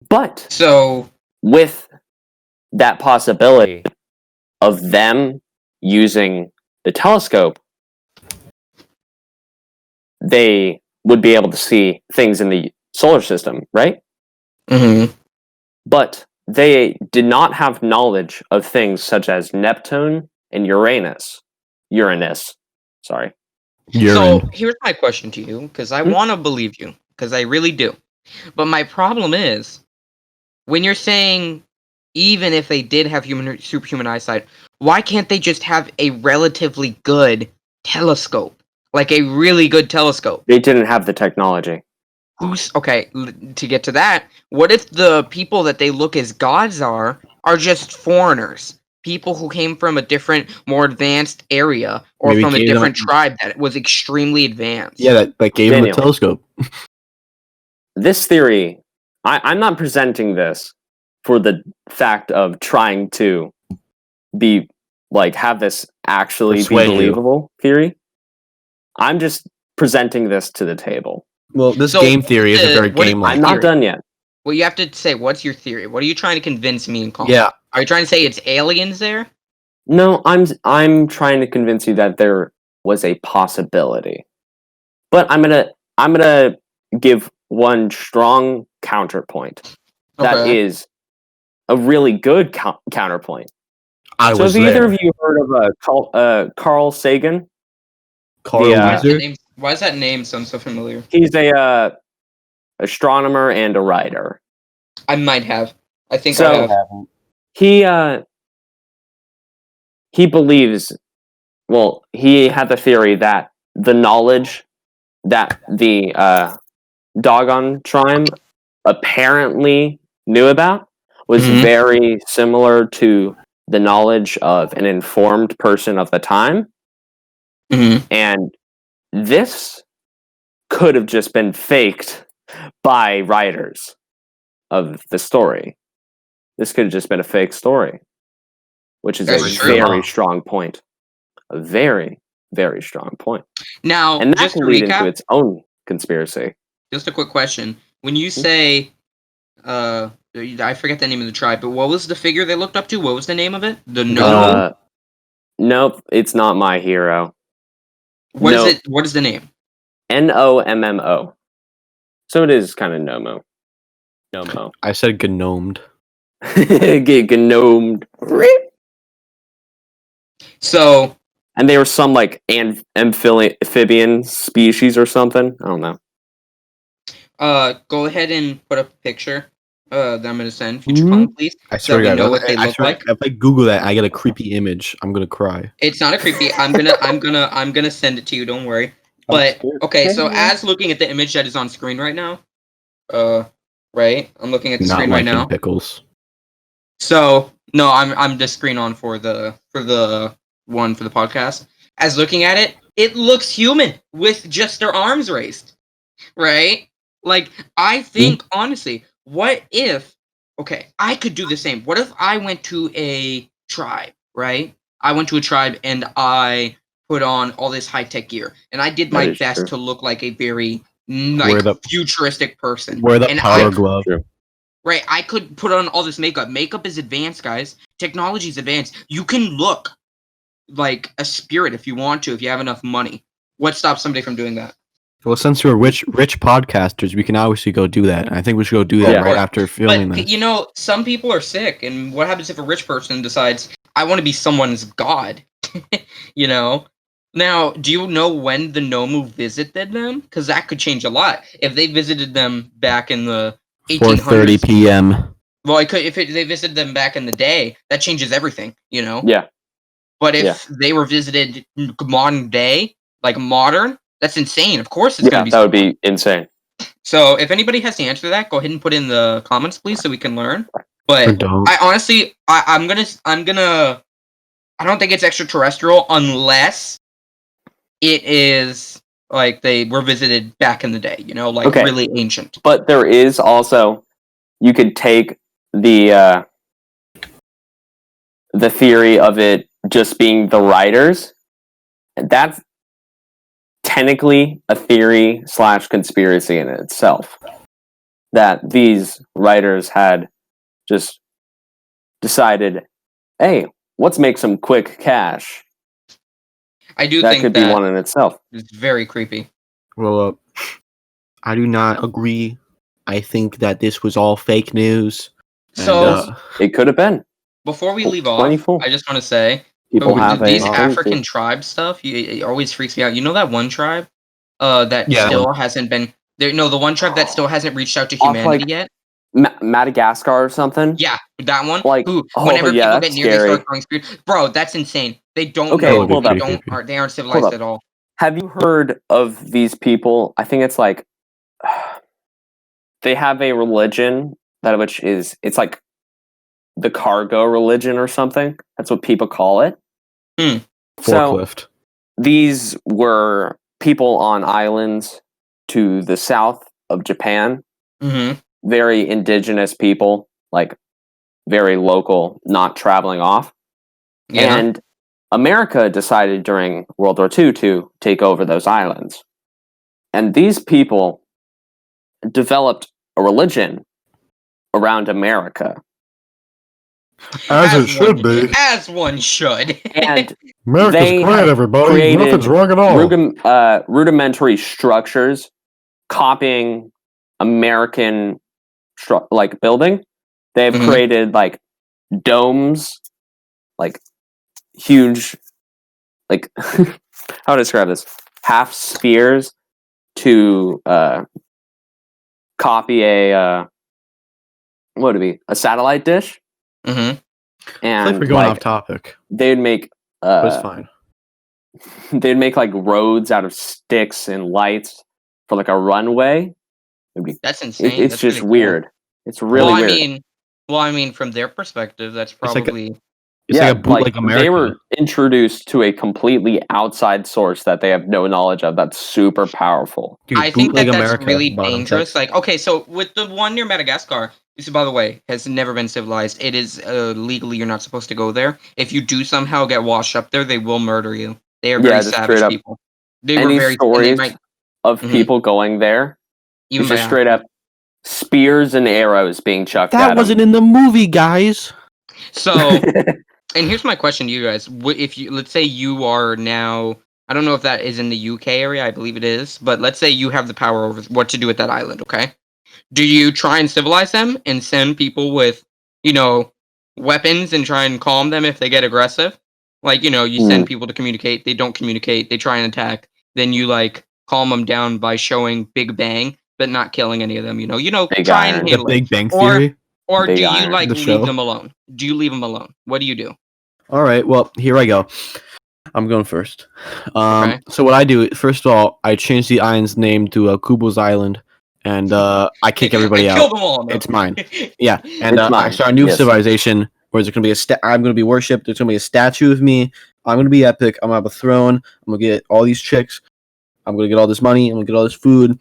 But So with that possibility of them using the telescope, they would be able to see things in the solar system, right? Mhm. But they did not have knowledge of things such as Neptune and Uranus. Sorry. So here's my question to you, because I Hmm? want to believe you, because I really do. But my problem is, when you're saying even if they did have superhuman eyesight, why can't they just have a relatively good telescope, like a really good telescope? They didn't have the technology. To get to that? What if the people that they look as gods are just foreigners? People who came from a different, more advanced area, or Maybe from a gave them- different tribe that was extremely advanced. Yeah, that gave him a Daniel. telescope. This theory, I'm not presenting this for the fact of trying to be have this actually Persuade be you. believable theory. I'm just presenting this to the table. Well, this So, game theory is a very what is- game-like. I'm not theory. done yet. Well, you have to say, what's your theory? What are you trying to convince me and Colin? Yeah. Are you trying to say it's aliens there? No, I'm trying to convince you that there was a possibility. But I'm gonna give one strong counterpoint. That Okay. is a really good counterpoint. I So was have either there. of you heard of Carl Sagan? Carl The, Weezer? Why does that name sound so familiar? He's a astronomer and a writer. I might have. I think So- I have. He believes. Well, he had the theory that the knowledge that the Dogon tribe apparently knew about was Mhm. very similar to the knowledge of an informed person of the time. Mhm. And this could have just been faked by writers of the story. This could have just been a fake story, which is That's a true. very strong point. A very, very strong point. Now, And that just can to lead into recap, its own conspiracy. just a quick question. When you Hmm? say, I forget the name of the tribe, but what was the figure they looked up to? What was the name of it? The Nomu? Nope, it's not my hero. What is nope. it? What is the name? Nommo. So it is kind of Nomo. Nomo. I said gnomed. Get gnomed. So, And they were some like amphibian species or something. I don't know. go ahead and put up a picture that I'm gonna send future Colin, please, I so swear we to know God, what they look like. if I Google that, I get a creepy image. I'm gonna cry. It's not a creepy. I'm gonna send it to you. Don't worry. But okay, so as looking at the image that is on screen right now, right? I'm looking at the Not screen right liking now. pickles. So no, I'm just screen on for the one for the podcast. As looking at it, it looks human with just their arms raised, right? Like I think honestly, what if? Okay, I could do the same. What if I went to a tribe, right? I went to a tribe and I put on all this high tech gear, and I did That my is best true. to look like a very Wear the- futuristic person. Wear the And power glove. True. Right, I could put on all this makeup. Makeup is advanced, guys. Technology is advanced. You can look like a spirit if you want to, if you have enough money. What stops somebody from doing that? Well, since we're rich podcasters, we can obviously go do that. And I think we should go do that Yeah. right after filming But this. you know, some people are sick, and what happens if a rich person decides, I want to be someone's god? You know? Now, do you know when the Nomu visited them? Because that could change a lot. If they visited them back in the 1800s, 4:30 p.m. well, it could, if they visited them back in the day, that changes everything, you know? Yeah. But if Yeah. they were visited modern day, like modern, that's insane. Of course it's Yeah, going to be that would be insane. So if anybody has the answer to that, go ahead and put in the comments, please, so we can learn. Or But don't. I honestly, I'm gonna, I don't think it's extraterrestrial unless it is like they were visited back in the day, you know, like Okay. really ancient. But there is also, you could take the theory of it just being the writers. That's technically a theory / conspiracy in itself. That these writers had just decided, hey, let's make some quick cash. I do That think could be one in itself. is very creepy. Well, I do not agree. I think that this was all fake news. So It could have been. before we leave off, 24. I just want to say, People have these a African tribe stuff, it always freaks me out. You know that one tribe, that Yeah. still hasn't been there. No, the one tribe that still hasn't reached out to Off, humanity like, yet. Madagascar or something. Yeah, that one. Like, Who, oh, whenever yeah, people that's get near, they scary. start throwing spears. Bro, that's insane. They don't Okay, know. hold They up. don't. They aren't civilized Hold up. at all. Have you heard of these people? I think it's like they have a religion that which is it's like the cargo religion or something. That's what people call it. So forklift. these were people on islands to the south of Japan. Mm-hmm. Very indigenous people, like very local, not traveling off. Yeah. And America decided during World War II to take over those islands. And these people developed a religion around America. As it should be. As one should. And America's they great, everybody. created Nothing's wrong at all. rudimentary structures, copying American like building. They've Mhm. created like domes, like huge, like how to describe this? Half spheres to copy a what would it be? A satellite dish. Mm-hmm. And It's like we're going off topic. they'd make But it's fine. they'd make like roads out of sticks and lights for like a runway. That's insane. It's That's just pretty cool. weird. It's really weird. I mean, from their perspective, that's probably It's like a bootleg America. They were introduced to a completely outside source that they have no knowledge of. That's super powerful. Dude, I think bootleg that's America, really bottom dangerous. text. Like, okay, so with the one near Madagascar, this, by the way, has never been civilized. It is legally you're not supposed to go there. If you do somehow get washed up there, they will murder you. They are very just savage straight up. people. They Any were very stories of Mhm. people going there? even It's by just straight up spears and arrows being chucked at That them. wasn't in the movie, guys. So, and here's my question to you guys: if you, let's say you are now, I don't know if that is in the UK area, I believe it is, but let's say you have the power over what to do with that island. Okay, do you try and civilize them and send people with, weapons and try and calm them if they get aggressive? Like, you send people to communicate, they don't communicate, they try and attack, then you like calm them down by showing Big Bang, but not killing any of them. Big try Iron. and The handle it. Big Bang Theory. Or Big do you Iron. like The leave show? them alone? Do you leave them alone? What do you do? All right. Well, here I go. I'm going first. Okay. So what I do, first of all, I change the island's name to Kubo's Island, and I kick everybody Kill out. them all. No. It's mine. Yeah, and It's I mine. start a new Yes. civilization where there's gonna be I'm gonna be worshipped. There's gonna be a statue of me. I'm gonna be epic. I'm gonna have a throne. I'm gonna get all these chicks. I'm gonna get all this money. I'm gonna get all this food.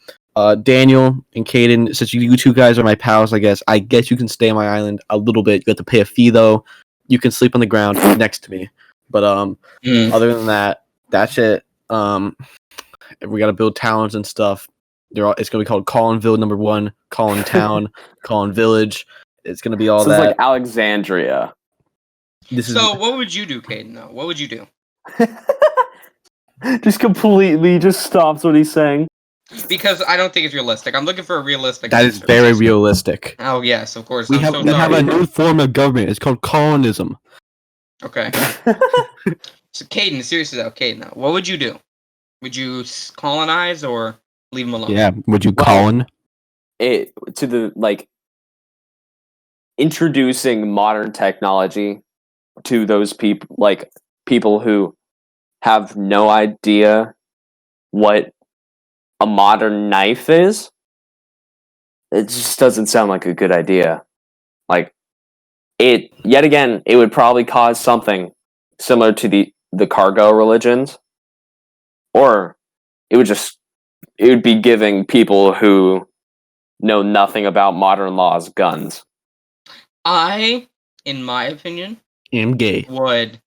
Daniel and Caden, since you two guys are my pals, I guess you can stay on my island a little bit. You have to pay a fee though. You can sleep on the ground next to me. But other than that, that's it. We gotta build towns and stuff. It's gonna be called Collinville #1, Collin Town, Collin Village. It's gonna be all So that. it's like Alexandria. So what would you do, Caden? Though, what would you do? Just completely just stops what he's saying. Because I don't think it's realistic. I'm looking for a realistic. That is answer. very realistic. Oh yes, of course. We I'm have so we have a sorry. new form of government. It's called colonism. Okay. So Caden, seriously though, Caden, though, what would you do? Would you colonize or leave them alone? Yeah. Would you Well, colon? Introducing modern technology to those people, like people who have no idea what a modern knife is. It just doesn't sound like a good idea. Like it would probably cause something similar to the cargo religions, or it would be giving people who know nothing about modern laws guns. I, in my opinion, I'm gay. would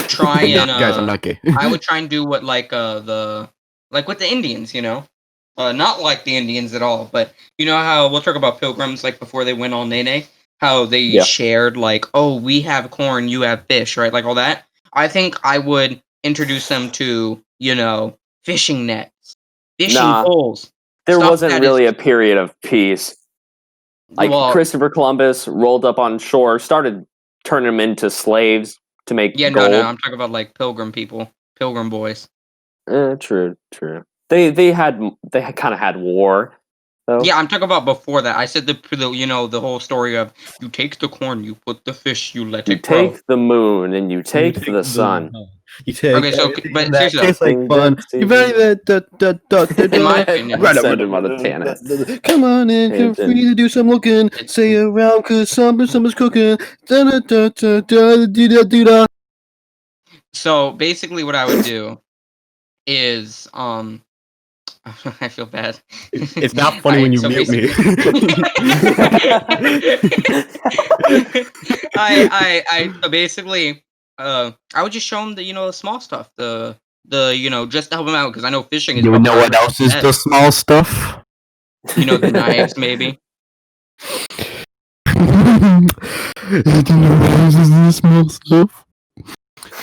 try and Guys, I'm not gay. I would try and do what like with the Indians, not like the Indians at all, but you know how we'll talk about pilgrims like before they went all nene, how they shared like, oh, we have corn, you have fish, right? Like all that. I think I would introduce them to, fishing nets, fishing poles. There stuff wasn't that really a period of peace. Like Christopher Columbus rolled up on shore, started turning them into slaves to make gold. No, I'm talking about like pilgrim people, pilgrim boys. True. They kind of had war. Though. Yeah, I'm talking about before that. I said the whole story of you take the corn, you put the fish, you let it grow. You take the moon and you take the sun. You take Okay, so but seriously, tastes like fun. You very in my opinion, come on in, feel free to do some looking. Say around, cause someone's cooking. So basically, what I would do is I feel bad. It's not funny when you mute me. So basically, I would just show them the small stuff, the just to help them out because I know fishing is. You would know what else is the small stuff? The knives maybe. this small stuff.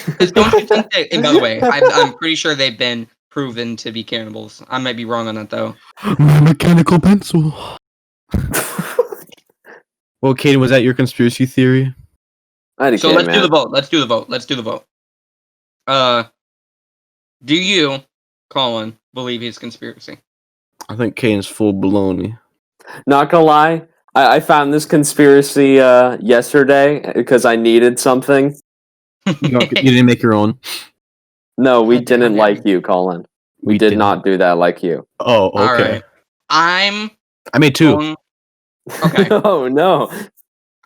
Because don't you think that? And by the way, I'm pretty sure they've been proven to be cannibals. I might be wrong on that though. My mechanical pencil. Well, Caden, was that your conspiracy theory? So let's do the vote. Let's do the vote. Do you, Colin, believe he's conspiracy? I think Caden's full baloney. Not gonna lie, I found this conspiracy yesterday because I needed something. You didn't make your own. No, we didn't like you, Colin. We did not do that like you. Oh, okay. All right. I made two. Okay. Oh no.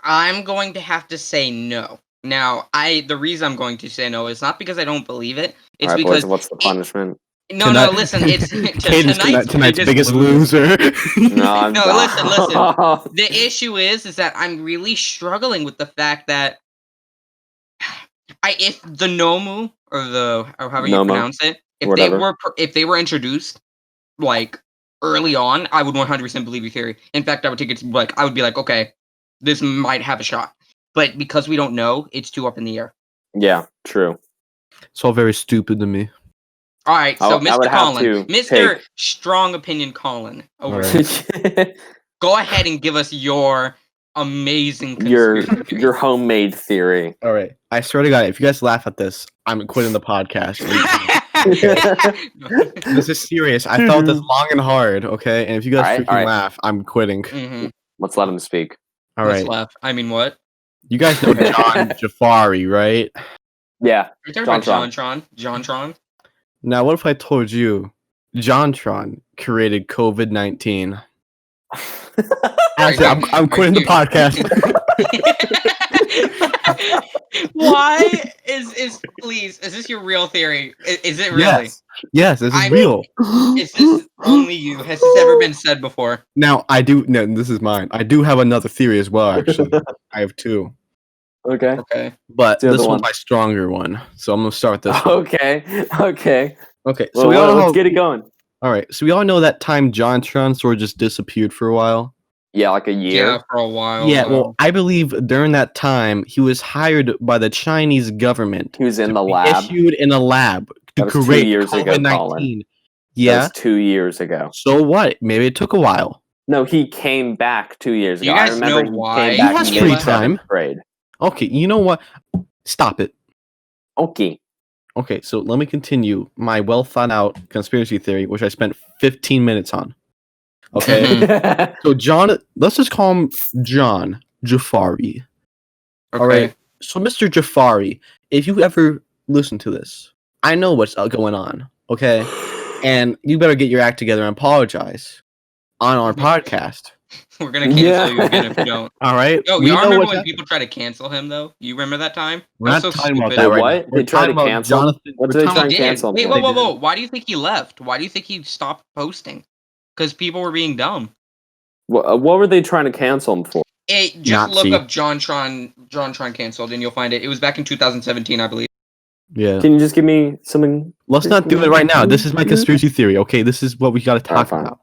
I'm going to have to say no. Now, the reason I'm going to say no is not because I don't believe it. It's All right, because boys, what's the punishment? No, listen. It's tonight's biggest loser. No, listen. The issue is that I'm really struggling with the fact that if the Nomu or however you pronounce it, if they were introduced like early on, I would 100% believe your theory. In fact, I would take it to, I would be like, okay, this might have a shot. But because we don't know, it's too up in the air. Yeah, true. It's all very stupid to me. All right, so Mr. Colin, Mr. Strong Opinion Colin, over here. Go ahead and give us your amazing conspiracy your homemade theory. All right, I swear to God, if you guys laugh at this, I'm quitting the podcast. This is serious. I felt this long and hard. Okay, and if you guys laugh, I'm quitting. Mm-hmm. Let's let him speak. All right. Let's laugh. I mean, what? You guys know John Jafari, right? Yeah. You're talking about JonTron. Now, what if I told you JonTron created COVID-19? Actually, I'm quitting the podcast. Why is this your real theory? Is it really? Yes, this is real. Is this only you? Has this ever been said before? Now, this is mine. I do have another theory as well, actually. I have two. Okay. But this one's my stronger one. So I'm going to start this one. Okay. So let's get it going. All right. So we all know that time JonTron sort of just disappeared for a while. Yeah, like a year. Yeah, for a while. Yeah, well, I believe during that time, he was hired by the Chinese government. He was in the lab. Issued in a lab to create COVID-19. Yeah. That was 2 years ago. So what? Maybe it took a while. No, he came back 2 years ago. You guys know why? He has free time. Grade. Okay, you know what? Stop it. Okay, so let me continue my well thought out conspiracy theory, which I spent 15 minutes on. Okay. So let's just call him John Jafari. Okay. All right. So Mr. Jafari, if you ever listen to this, I know what's going on. Okay. And you better get your act together and apologize on our podcast. We're gonna cancel you again if you don't. All right. Yo, you remember when people try to cancel him though? You remember that time? We're not talking about that right now. They tried to cancel Jonathan. What did they try to cancel him? Wait, whoa! Why do you think he left? Why do you think he stopped posting? Because people were being dumb. What were they trying to cancel him for? Just look up JonTron canceled, and you'll find it. It was back in 2017, I believe. Yeah. Can you just give me something? Let's not do it right now. This is my conspiracy theory. Okay, this is what we got to talk about.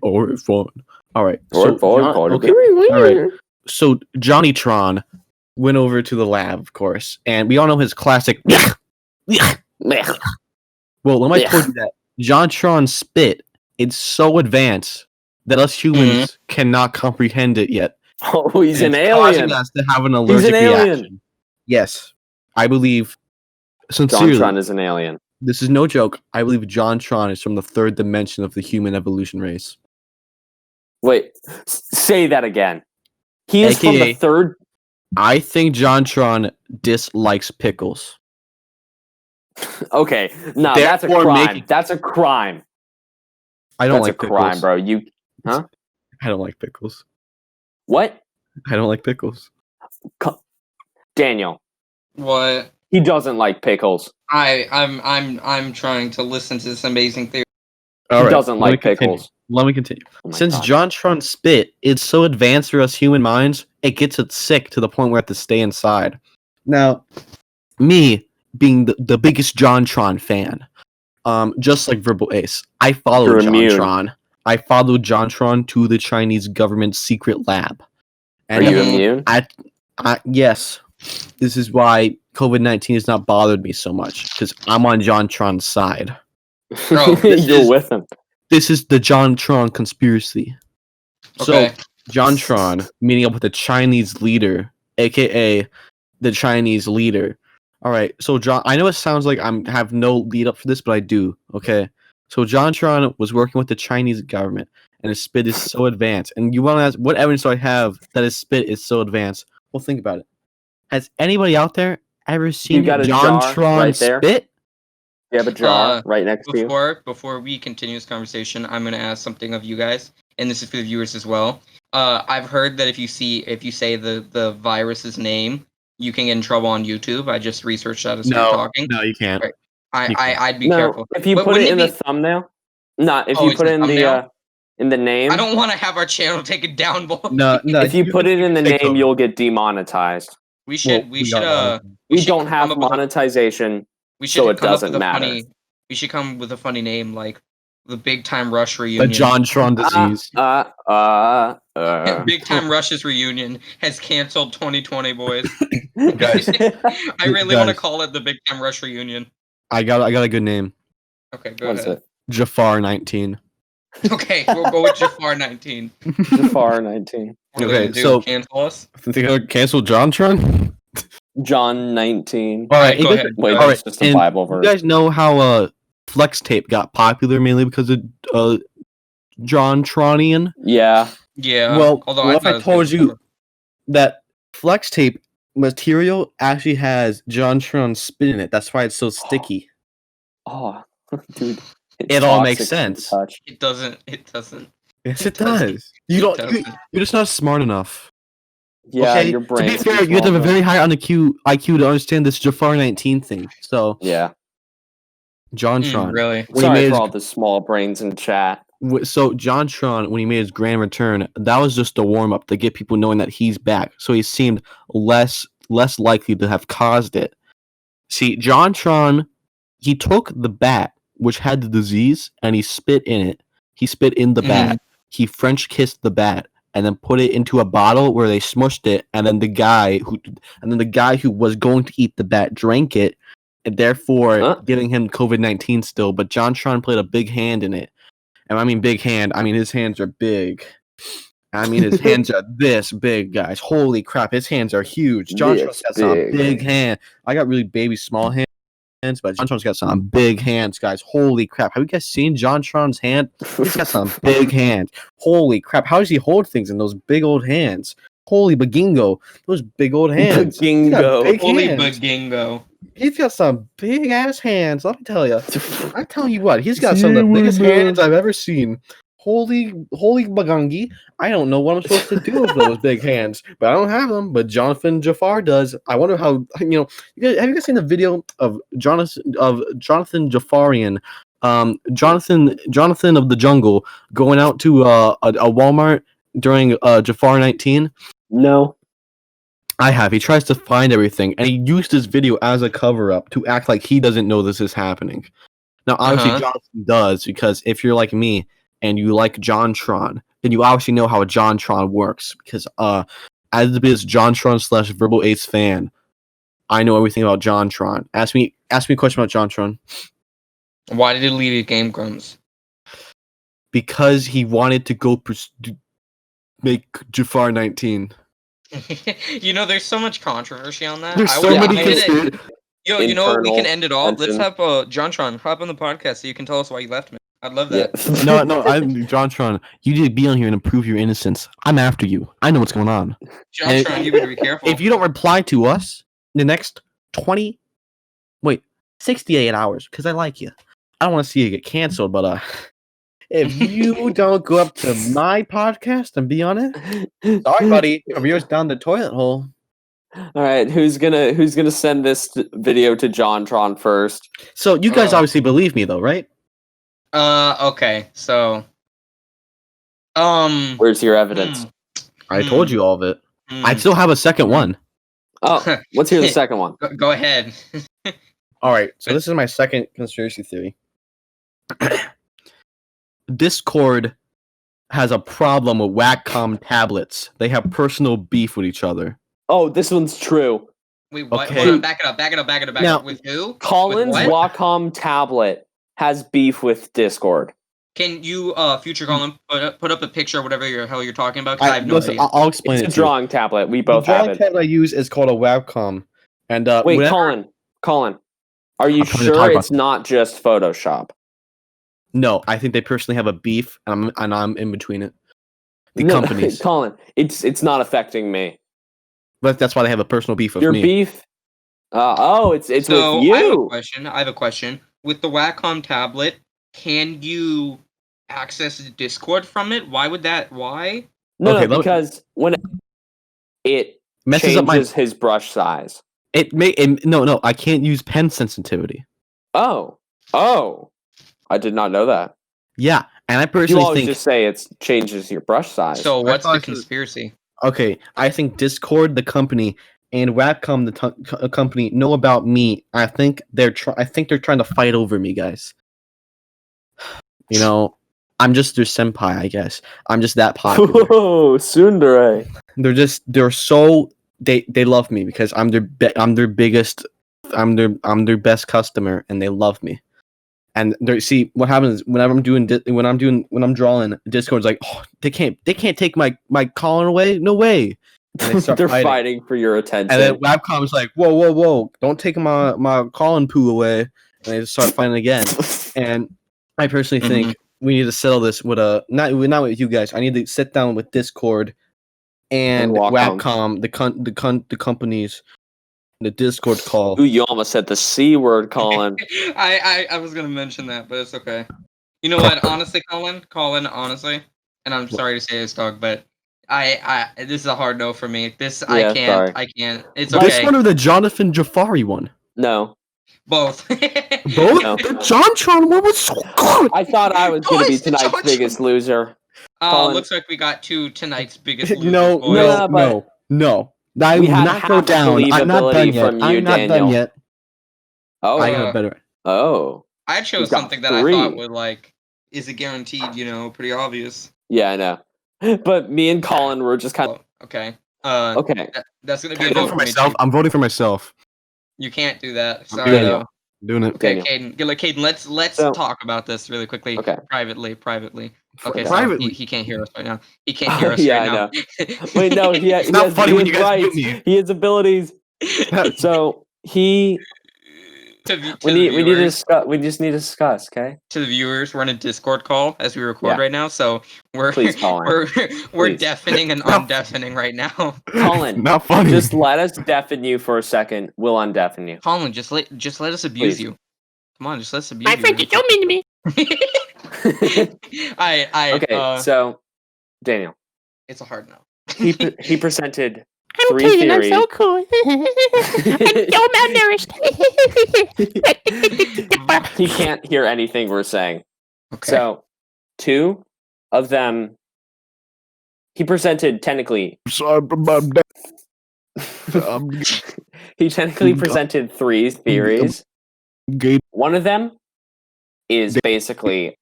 Or fun. All right. All right. So JonTron went over to the lab, of course, and we all know his classic. Well, let me tell you that JonTron's spit is so advanced that us humans cannot comprehend it yet. Oh, he's an alien. Causing us to have an allergic reaction. Yes, I believe. Sincerely, JonTron is an alien. This is no joke. I believe JonTron is from the third dimension of the human evolution race. Wait, say that again. He is from the third. I think JonTron dislikes pickles. Okay, no, that's a crime. That's a crime. I don't like pickles. That's a crime, bro. I don't like pickles. What? I don't like pickles. Daniel. What? He doesn't like pickles. I'm trying to listen to this amazing theory. He doesn't like pickles. Let me continue. Since JonTron's spit is so advanced for us human minds, it gets us sick to the point where we have to stay inside. Now, me being the biggest JonTron fan, just like Verbal Ace, I follow JonTron. I followed JonTron to the Chinese government secret lab. Are you immune? Yes. This is why COVID-19 has not bothered me so much, because I'm on JonTron's side. Bro, You're with him. This is the JonTron conspiracy. Okay. So, JonTron meeting up with the Chinese leader, aka the Chinese leader. All right, so John, I know it sounds like I have no lead up for this, but I do. Okay, so JonTron was working with the Chinese government, and his spit is so advanced. And you want to ask, what evidence do I have that his spit is so advanced? Well, think about it. Has anybody out there ever seen got a jar JonTron right there? spit? You have a jar right next to you. Before we continue this conversation, I'm gonna ask something of you guys, and this is for the viewers as well. I've heard that if you say the virus's name, you can get in trouble on YouTube. I just researched that as we were talking. No, you can't. Right. I'd be No, careful. if you But put it wouldn't in the thumbnail. No, if you it's put a it thumbnail? in the name. I don't want to have our channel taken down, boy. No. If you put it in the name, you'll get demonetized. We should We don't have monetization, so it doesn't matter. We should come with a funny name like the Big Time Rush Reunion. The JonTron disease. Big Time Rush's reunion has canceled 2020, boys. Guys, I really want to call it the Big Time Rush Reunion. I got a good name. Okay, go What is ahead. it? Jafar 19. Okay, we'll go with Jafar 19. Jafar 19. What are they Okay, gonna do, so cancel us? Think they're gonna cancel JonTron? John 19. All right, go ahead. Wait, all that's just a and Bible verse. You guys know how flex tape got popular mainly because of JonTronian? Yeah. Yeah. Well, although what if thought I it was told good. you that flex tape material actually has JonTron spit in it? That's why it's so sticky. Oh, dude. It all makes toxic to the sense. touch. It doesn't. Yes, It it doesn't. does. You don't. doesn't. You're just not smart have Yeah, okay? your brain. To be fair, you have to have a very high IQ to understand this Jafar 19 thing. So Yeah. JonTron. Really? When he Sorry made for his- all the small brains in chat. So JonTron, when he made his grand return, that was just a warm up to get people knowing that he's back. So he seemed less likely to have caused it. See, JonTron, he took the bat which had the disease and he spit in it. He spit in the bat. He French kissed the bat and then put it into a bottle where they smushed it. And then the guy who was going to eat the bat drank it, and therefore giving him COVID-19 still. But JonTron played a big hand in it. And I mean big hand. I mean his hands are big. I mean his hands are this big, guys. Holy crap, his hands are huge. JonTron's got some big hand. I got really baby small hands, but JonTron's got some big hands, guys. Holy crap. Have you guys seen JonTron's hand? He's got some big hands. Holy crap. How does he hold things in those big old hands? Holy bagingo. Those big old hands. Bagingo. Holy bagingo. He's got some big ass hands, let me tell you. I'm telling you what, he's got some of the biggest hands I've ever seen. Holy bagangi. I don't know what I'm supposed to do with those big hands, but I don't have them. But Jonathan Jafar does. I wonder how, have you guys seen the video of Jonathan Jafarian, Jonathan of the Jungle going out to a Walmart during Jafar 19? No. I have. He tries to find everything, and he used his video as a cover-up to act like he doesn't know this is happening. Now, obviously, Jonathan does, because if you're like me and you like JonTron, then you obviously know how a JonTron works. Because as the biggest JonTron / Verbal Ace fan, I know everything about JonTron. Ask me a question about JonTron. Why did he leave Game Grumps? Because he wanted to go make Jafar 19. There's so much controversy on that. There's so many conspiracy. Yo, you know what? We can end it all. Let's have JonTron hop on the podcast so you can tell us why you left me. I'd love that. Yeah. No, JonTron, you need to be on here and prove your innocence. I'm after you. I know what's going on. JonTron, you better be careful. If you don't reply to us in the next 68 hours, because I like you. I don't want to see you get canceled, but if you don't go up to my podcast and be on it, sorry, buddy, yours down the toilet hole. All right, who's gonna send this video to JonTron first? So you guys obviously believe me, though, right? Okay, so, where's your evidence? I told you all of it. I still have a second one. Oh, let's hear the second one. Go ahead. All right, so this is my second conspiracy theory. Discord has a problem with Wacom tablets. They have personal beef with each other. Oh, this one's true. Wait, what? Okay. Hold on, back it up. With who? Colin's With what? Wacom tablet has beef with Discord. Can you, future Colin, put up a picture of whatever the hell you're talking about? 'Cause I have no Listen, idea. I'll explain It's it a to you. drawing tablet. We The both have drawing it. tablet I use is called a Wacom. And Wait, whenever- Colin, are you I'm trying to sure talk about it's not just Photoshop? No, I think they personally have a beef, and I'm in between it. The No, companies, Colin, it's not affecting me. but that's why they have a personal beef with Your me. beef? It's So, with you. I have a question. With the Wacom tablet, can you access Discord from it? Why? No, Okay, because when it messes up my. changes his brush size. No, I can't use pen sensitivity. Oh, I did not know that. Yeah, and I You personally always think. just say it changes your brush size. So, what's the thought- conspiracy? Okay, I think Discord, the company, and Wacom, the company, know about me. I think they're trying to fight over me, guys. You know, I'm just their senpai, I guess. I'm just that popular. Whoa, tsundere. They love me because I'm their biggest, I'm their best customer, and they love me. And see what happens is when I'm drawing, Discord's like, oh, they can't take my Colin away, no way. And they start They're fighting. fighting for your attention. And then Wacom's like, whoa, don't take my Colin poo away. And they just start fighting again. And I personally think we need to settle this with not with you guys. I need to sit down with Discord and Wacom, the companies, the Discord call. Ooh, you almost said the C word, Colin. I was gonna mention that, but it's okay. You know what? Honestly, Colin, honestly, and I'm sorry to say this, dog, but this is a hard no for me. I can't. It's okay. This one or the Jonathan Jafari one? No. Both. Both? No. The JonTron one was so good. I thought I was going to be it's the tonight's JonTron. biggest loser. Oh, Colin. looks like we got tonight's biggest losers, No. I We will had not go half down. I'm not done believability yet. from you, I'm not Daniel. done yet. Oh. I got better. Oh. I chose We've got something that I 3. thought would is a guaranteed, pretty obvious. Yeah, I know. But me and Colin were just kind of... Okay. Okay. That's gonna be a I'm vote voting for for me. myself. I'm voting for myself. You can't do that. I'm Sorry, doing it. though. Doing it. Okay, Daniel. Caden, let's So- talk about this really quickly. Okay. Privately. Okay, Privately. so he can't hear us right now. He can't hear us Yeah, right I now. Wait, no, he It's not has, funny he when has you guys rights. mute me. He has abilities. So he... We just need to discuss, okay? To the viewers, we're in a Discord call as we record Yeah. right now, so we're Please, Colin. we're Please. deafening and undeafening right now. Colin, Not funny. just let us deafen you for a second. We'll undeafen you. Colin, just let us abuse Please. you. Come on, just let us abuse My you. friend, you're so mean to me. Okay, so Daniel, it's a hard no. he presented I'm 3 kidding. I'm theories. so cool. I'm so malnourished. He can't hear anything we're saying. Okay. So 2 of them, he presented technically. He technically presented 3 theories. One of them is basically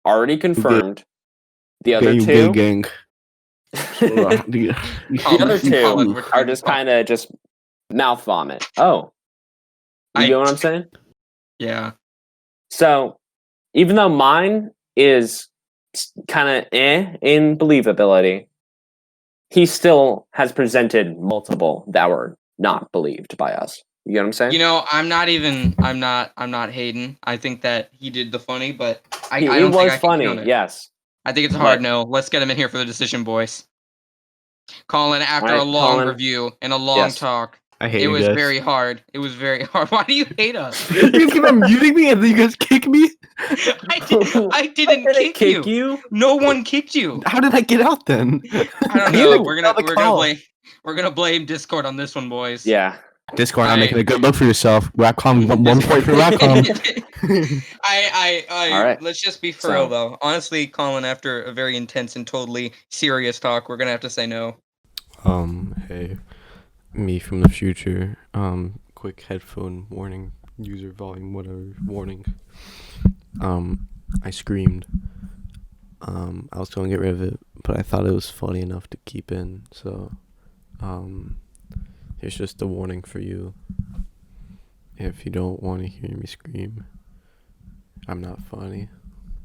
already confirmed. The other 2, gang. the other 2 are just kind of just mouth vomit. Oh, you know what I'm saying? Yeah. So, even though mine is kind of in believability, he still has presented multiple that were not believed by us. You know what I'm saying? I'm not hating. I think that he did the funny, but I It don't think was I can funny, count it. yes. I think it's a hard no. Let's get him in here for the decision, boys. Colin, after Alright, a long Colin. review and a long Yes. talk, I hate it you was guys. very hard. It was very hard. Why do you hate us? You guys keep on muting me and then you guys kick me? I didn't kick you. No one kicked you. How did I get out then? I don't know. You We're got the call. gonna blame Discord on this one, boys. Yeah. Discord, I'm making a good look for yourself. Wacom, 1 point for Wacom. Alright, let's just be for real So- though. Honestly, Colin, after a very intense and totally serious talk, we're gonna have to say no. Hey, me from the future. Quick headphone warning, user volume, whatever, warning. I screamed. I was going to get rid of it, but I thought it was funny enough to keep in. So, here's just a warning for you. If you don't want to hear me scream, I'm not funny.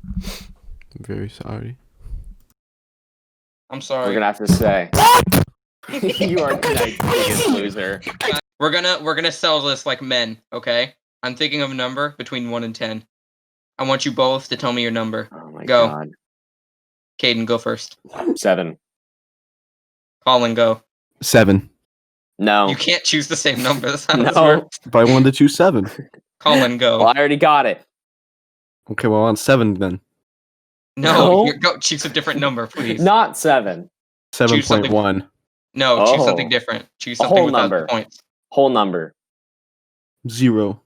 I'm very sorry. I'm We're sorry. gonna have to say you are tonight's biggest loser. We're gonna sell this like men, okay? I'm thinking of a number between 1 and 10. I want you both to tell me your number. Oh my Go. god. Caden, go first. 7. Colin, go. 7. No. You can't choose the same number. That's how this No. works. But I wanted to choose 7. Colin, go. Well, I already got it. Okay, well, I want 7 then. No, No. go choose a different number, please. Not 7. 7.1. No, choose something Oh. different. Choose A something whole without number. the points. Whole number. 0.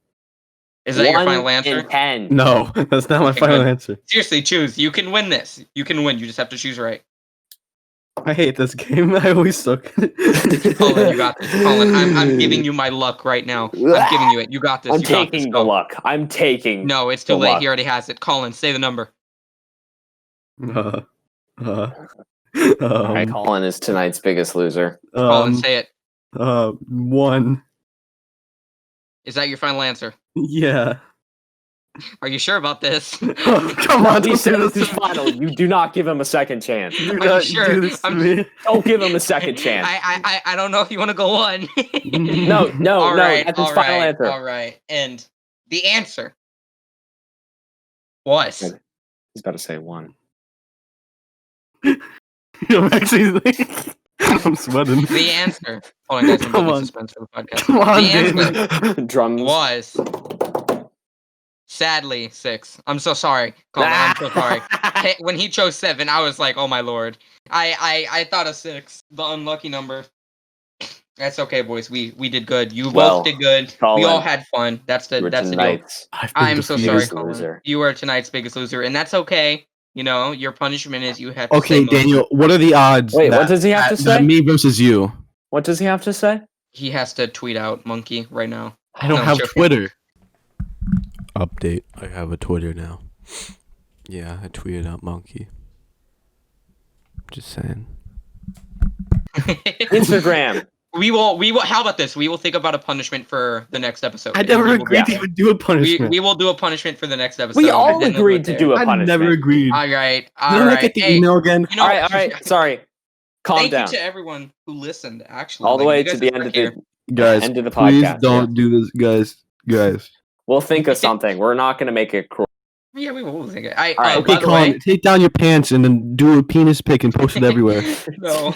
Is that your 1 final answer? and 10. No, that's not my Okay, final good. answer. Seriously, choose. You can win this. You can win. You just have to choose right. I hate this game. I always suck. Colin, you got this. Colin, I'm giving you my luck right now. I'm giving you it. You got this. I'm You got this. taking the Go. luck. I'm taking. No, it's too the late. luck. He already has it. Colin, say the number. Alright, Colin is tonight's biggest loser. Colin, say it. 1. Is that your final answer? Yeah. Are you sure about this? Oh, come on, He don't said do this this is to me. final. You do not give him a second chance. Do you not sure? do this to me. Don't give him a second chance. I don't know if you want to go on. No, All right, that's his all final right, answer. all right. And the answer was He's about to say 1. I'm actually I'm sweating. the answer. Hold on, guys. I'm Come building on. suspense for the podcast. Come on, the answer Drums. was sadly 6. I'm so sorry, Colin. I'm so sorry. Hey, when he chose 7, I was like, oh my lord. I thought of 6, the unlucky number. That's okay, boys. We did good. You Well, both did good. Colin, we all had fun. That's the You were deal. tonight's I'm so sorry, biggest Colin. loser. You are tonight's biggest loser, and that's okay. You know, your punishment is you have to Okay, say most. Daniel, what are the odds? Wait, what does he have to say? Me versus you. What does he have to say? He has to tweet out monkey right now. I don't No, have joking. Twitter. Update. I have a Twitter now. Yeah, I tweeted out monkey. Just saying. Instagram. We will. How about this? We will think about a punishment for the next episode. I and never we will- agreed to even do a punishment. We will do a punishment for the next episode. We and all then we'll agreed to there. do a I punishment. never agreed. All right. Then All I right. get the Hey, email again. you know, All right. Sorry. Calm Thank down. you to everyone who listened. Actually, All the like, way you to guys the are end of here. the Guys, end of the please podcast. don't do this, guys. We'll think of something. We're not going to make it cruel. Yeah, we will think it. All right, By Okay, the Colin, way, take down your pants and then do a penis pic and post it everywhere. no.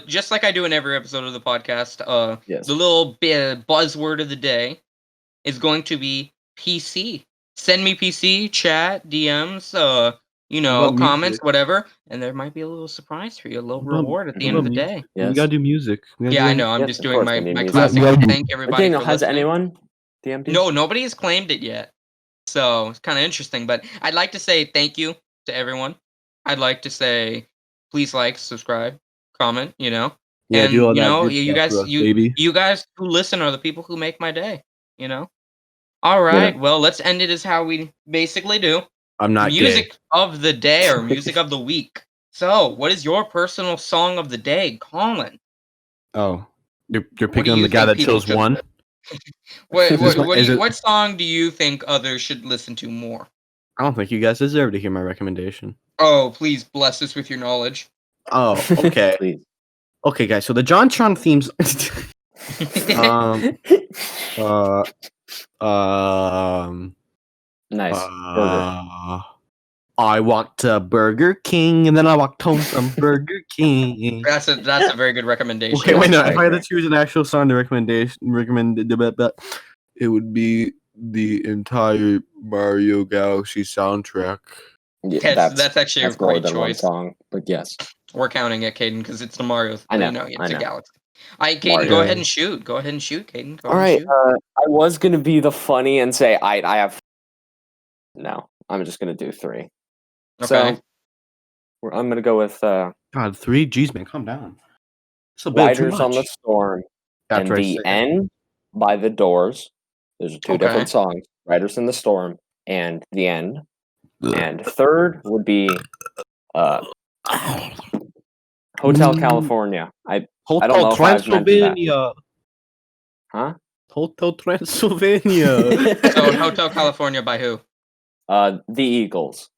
Just like I do in every episode of the podcast, Yes. the little buzzword of the day is going to be PC. Send me PC, chat, DMs, What about comments, music? whatever, and there might be a little surprise for you, a little What about- reward at the what end of the about day. Yes. We gotta do music. Yeah, I know. I'm Yes, just of doing course, my we need my music. classic. Yeah, Thank everybody Daniel, for has listening. anyone DM'd you? No, nobody has claimed it yet. So it's kind of interesting. But I'd like to say thank you to everyone. I'd like to say please like, subscribe, comment. Yeah, and do all that good you stuff guys, for us, baby. you guys who listen are the people who make my day. All right. Well, let's end it as how we basically do. I'm not Music of the day or music of the week. So, what is your personal song of the day, Colin? Oh, you're do picking on you the guy think that people chose should one. What song do you think others should listen to more? I don't think you guys deserve to hear my recommendation. Oh, please bless us with your knowledge. Oh, okay. Please. Okay, guys. So the JonTron themes. Nice. Burger. I walked to Burger King and then I walked home from Burger King. That's a very good recommendation. Okay, wait, no. I If I had to agree. choose an actual song to recommended, it would be the entire Mario Galaxy soundtrack. Yeah, That's actually a more great than one choice. song, but yes. We're counting it, Caden, because it's the Mario. I know, It's I a know. galaxy. All right, Caden, Mario. go ahead and shoot. Go ahead and shoot, Caden. Go All ahead right. and shoot. I was gonna be the funny and say I have. No, I'm just gonna do 3. Okay. So I'm gonna go with God, 3? Jeez, man, calm down. It's a bit too "Riders on the much. Storm" and After I "The say- End" by The Doors. Those are 2 Okay. different songs. "Riders in the Storm" and "The End." And third would be Hotel California. I don't Hotel know if I've mentioned that. Transylvania. Huh? Hotel Transylvania. So Hotel California by who? The Eagles.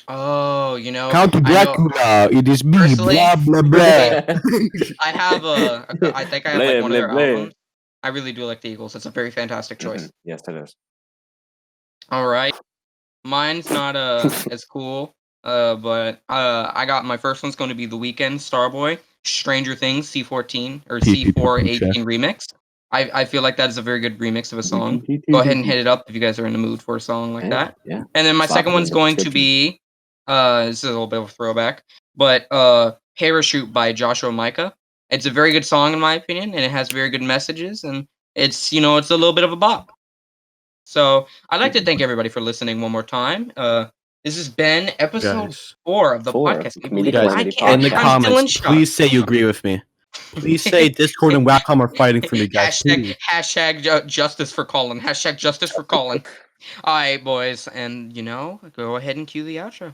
Oh, you know, Count I know Dracula. It is me. Personally- Blah blah blah. I have I think I have like Bleh, one of their bleh, bleh. albums. I really do like the Eagles. It's a very fantastic choice. Yes, it is. All right, mine's not as cool. But I got my first one's going to be The Weeknd, Starboy, Stranger Things, C14 or C418 remix. I feel like that is a very good remix of a song. Go ahead and hit it up if you guys are in the mood for a song like that. Yeah. And then my Slap second it in one's the going to description. be this is a little bit of a throwback, but Parachute by Joshua Micah. It's a very good song in my opinion, and it has very good messages, and it's it's a little bit of a bop. So I'd like to thank everybody for listening one more time. This has been episode Guys, 4 of the 4 of podcast. the Can you believe Comedic it? I Calamity can't- in the podcast. I'm still in comments, shock. please say you agree with me. Please say Discord and Wacom are fighting for me, guys. Please. hashtag justice for Colin. Hashtag justice for Colin. All right, boys, and go ahead and cue the outro.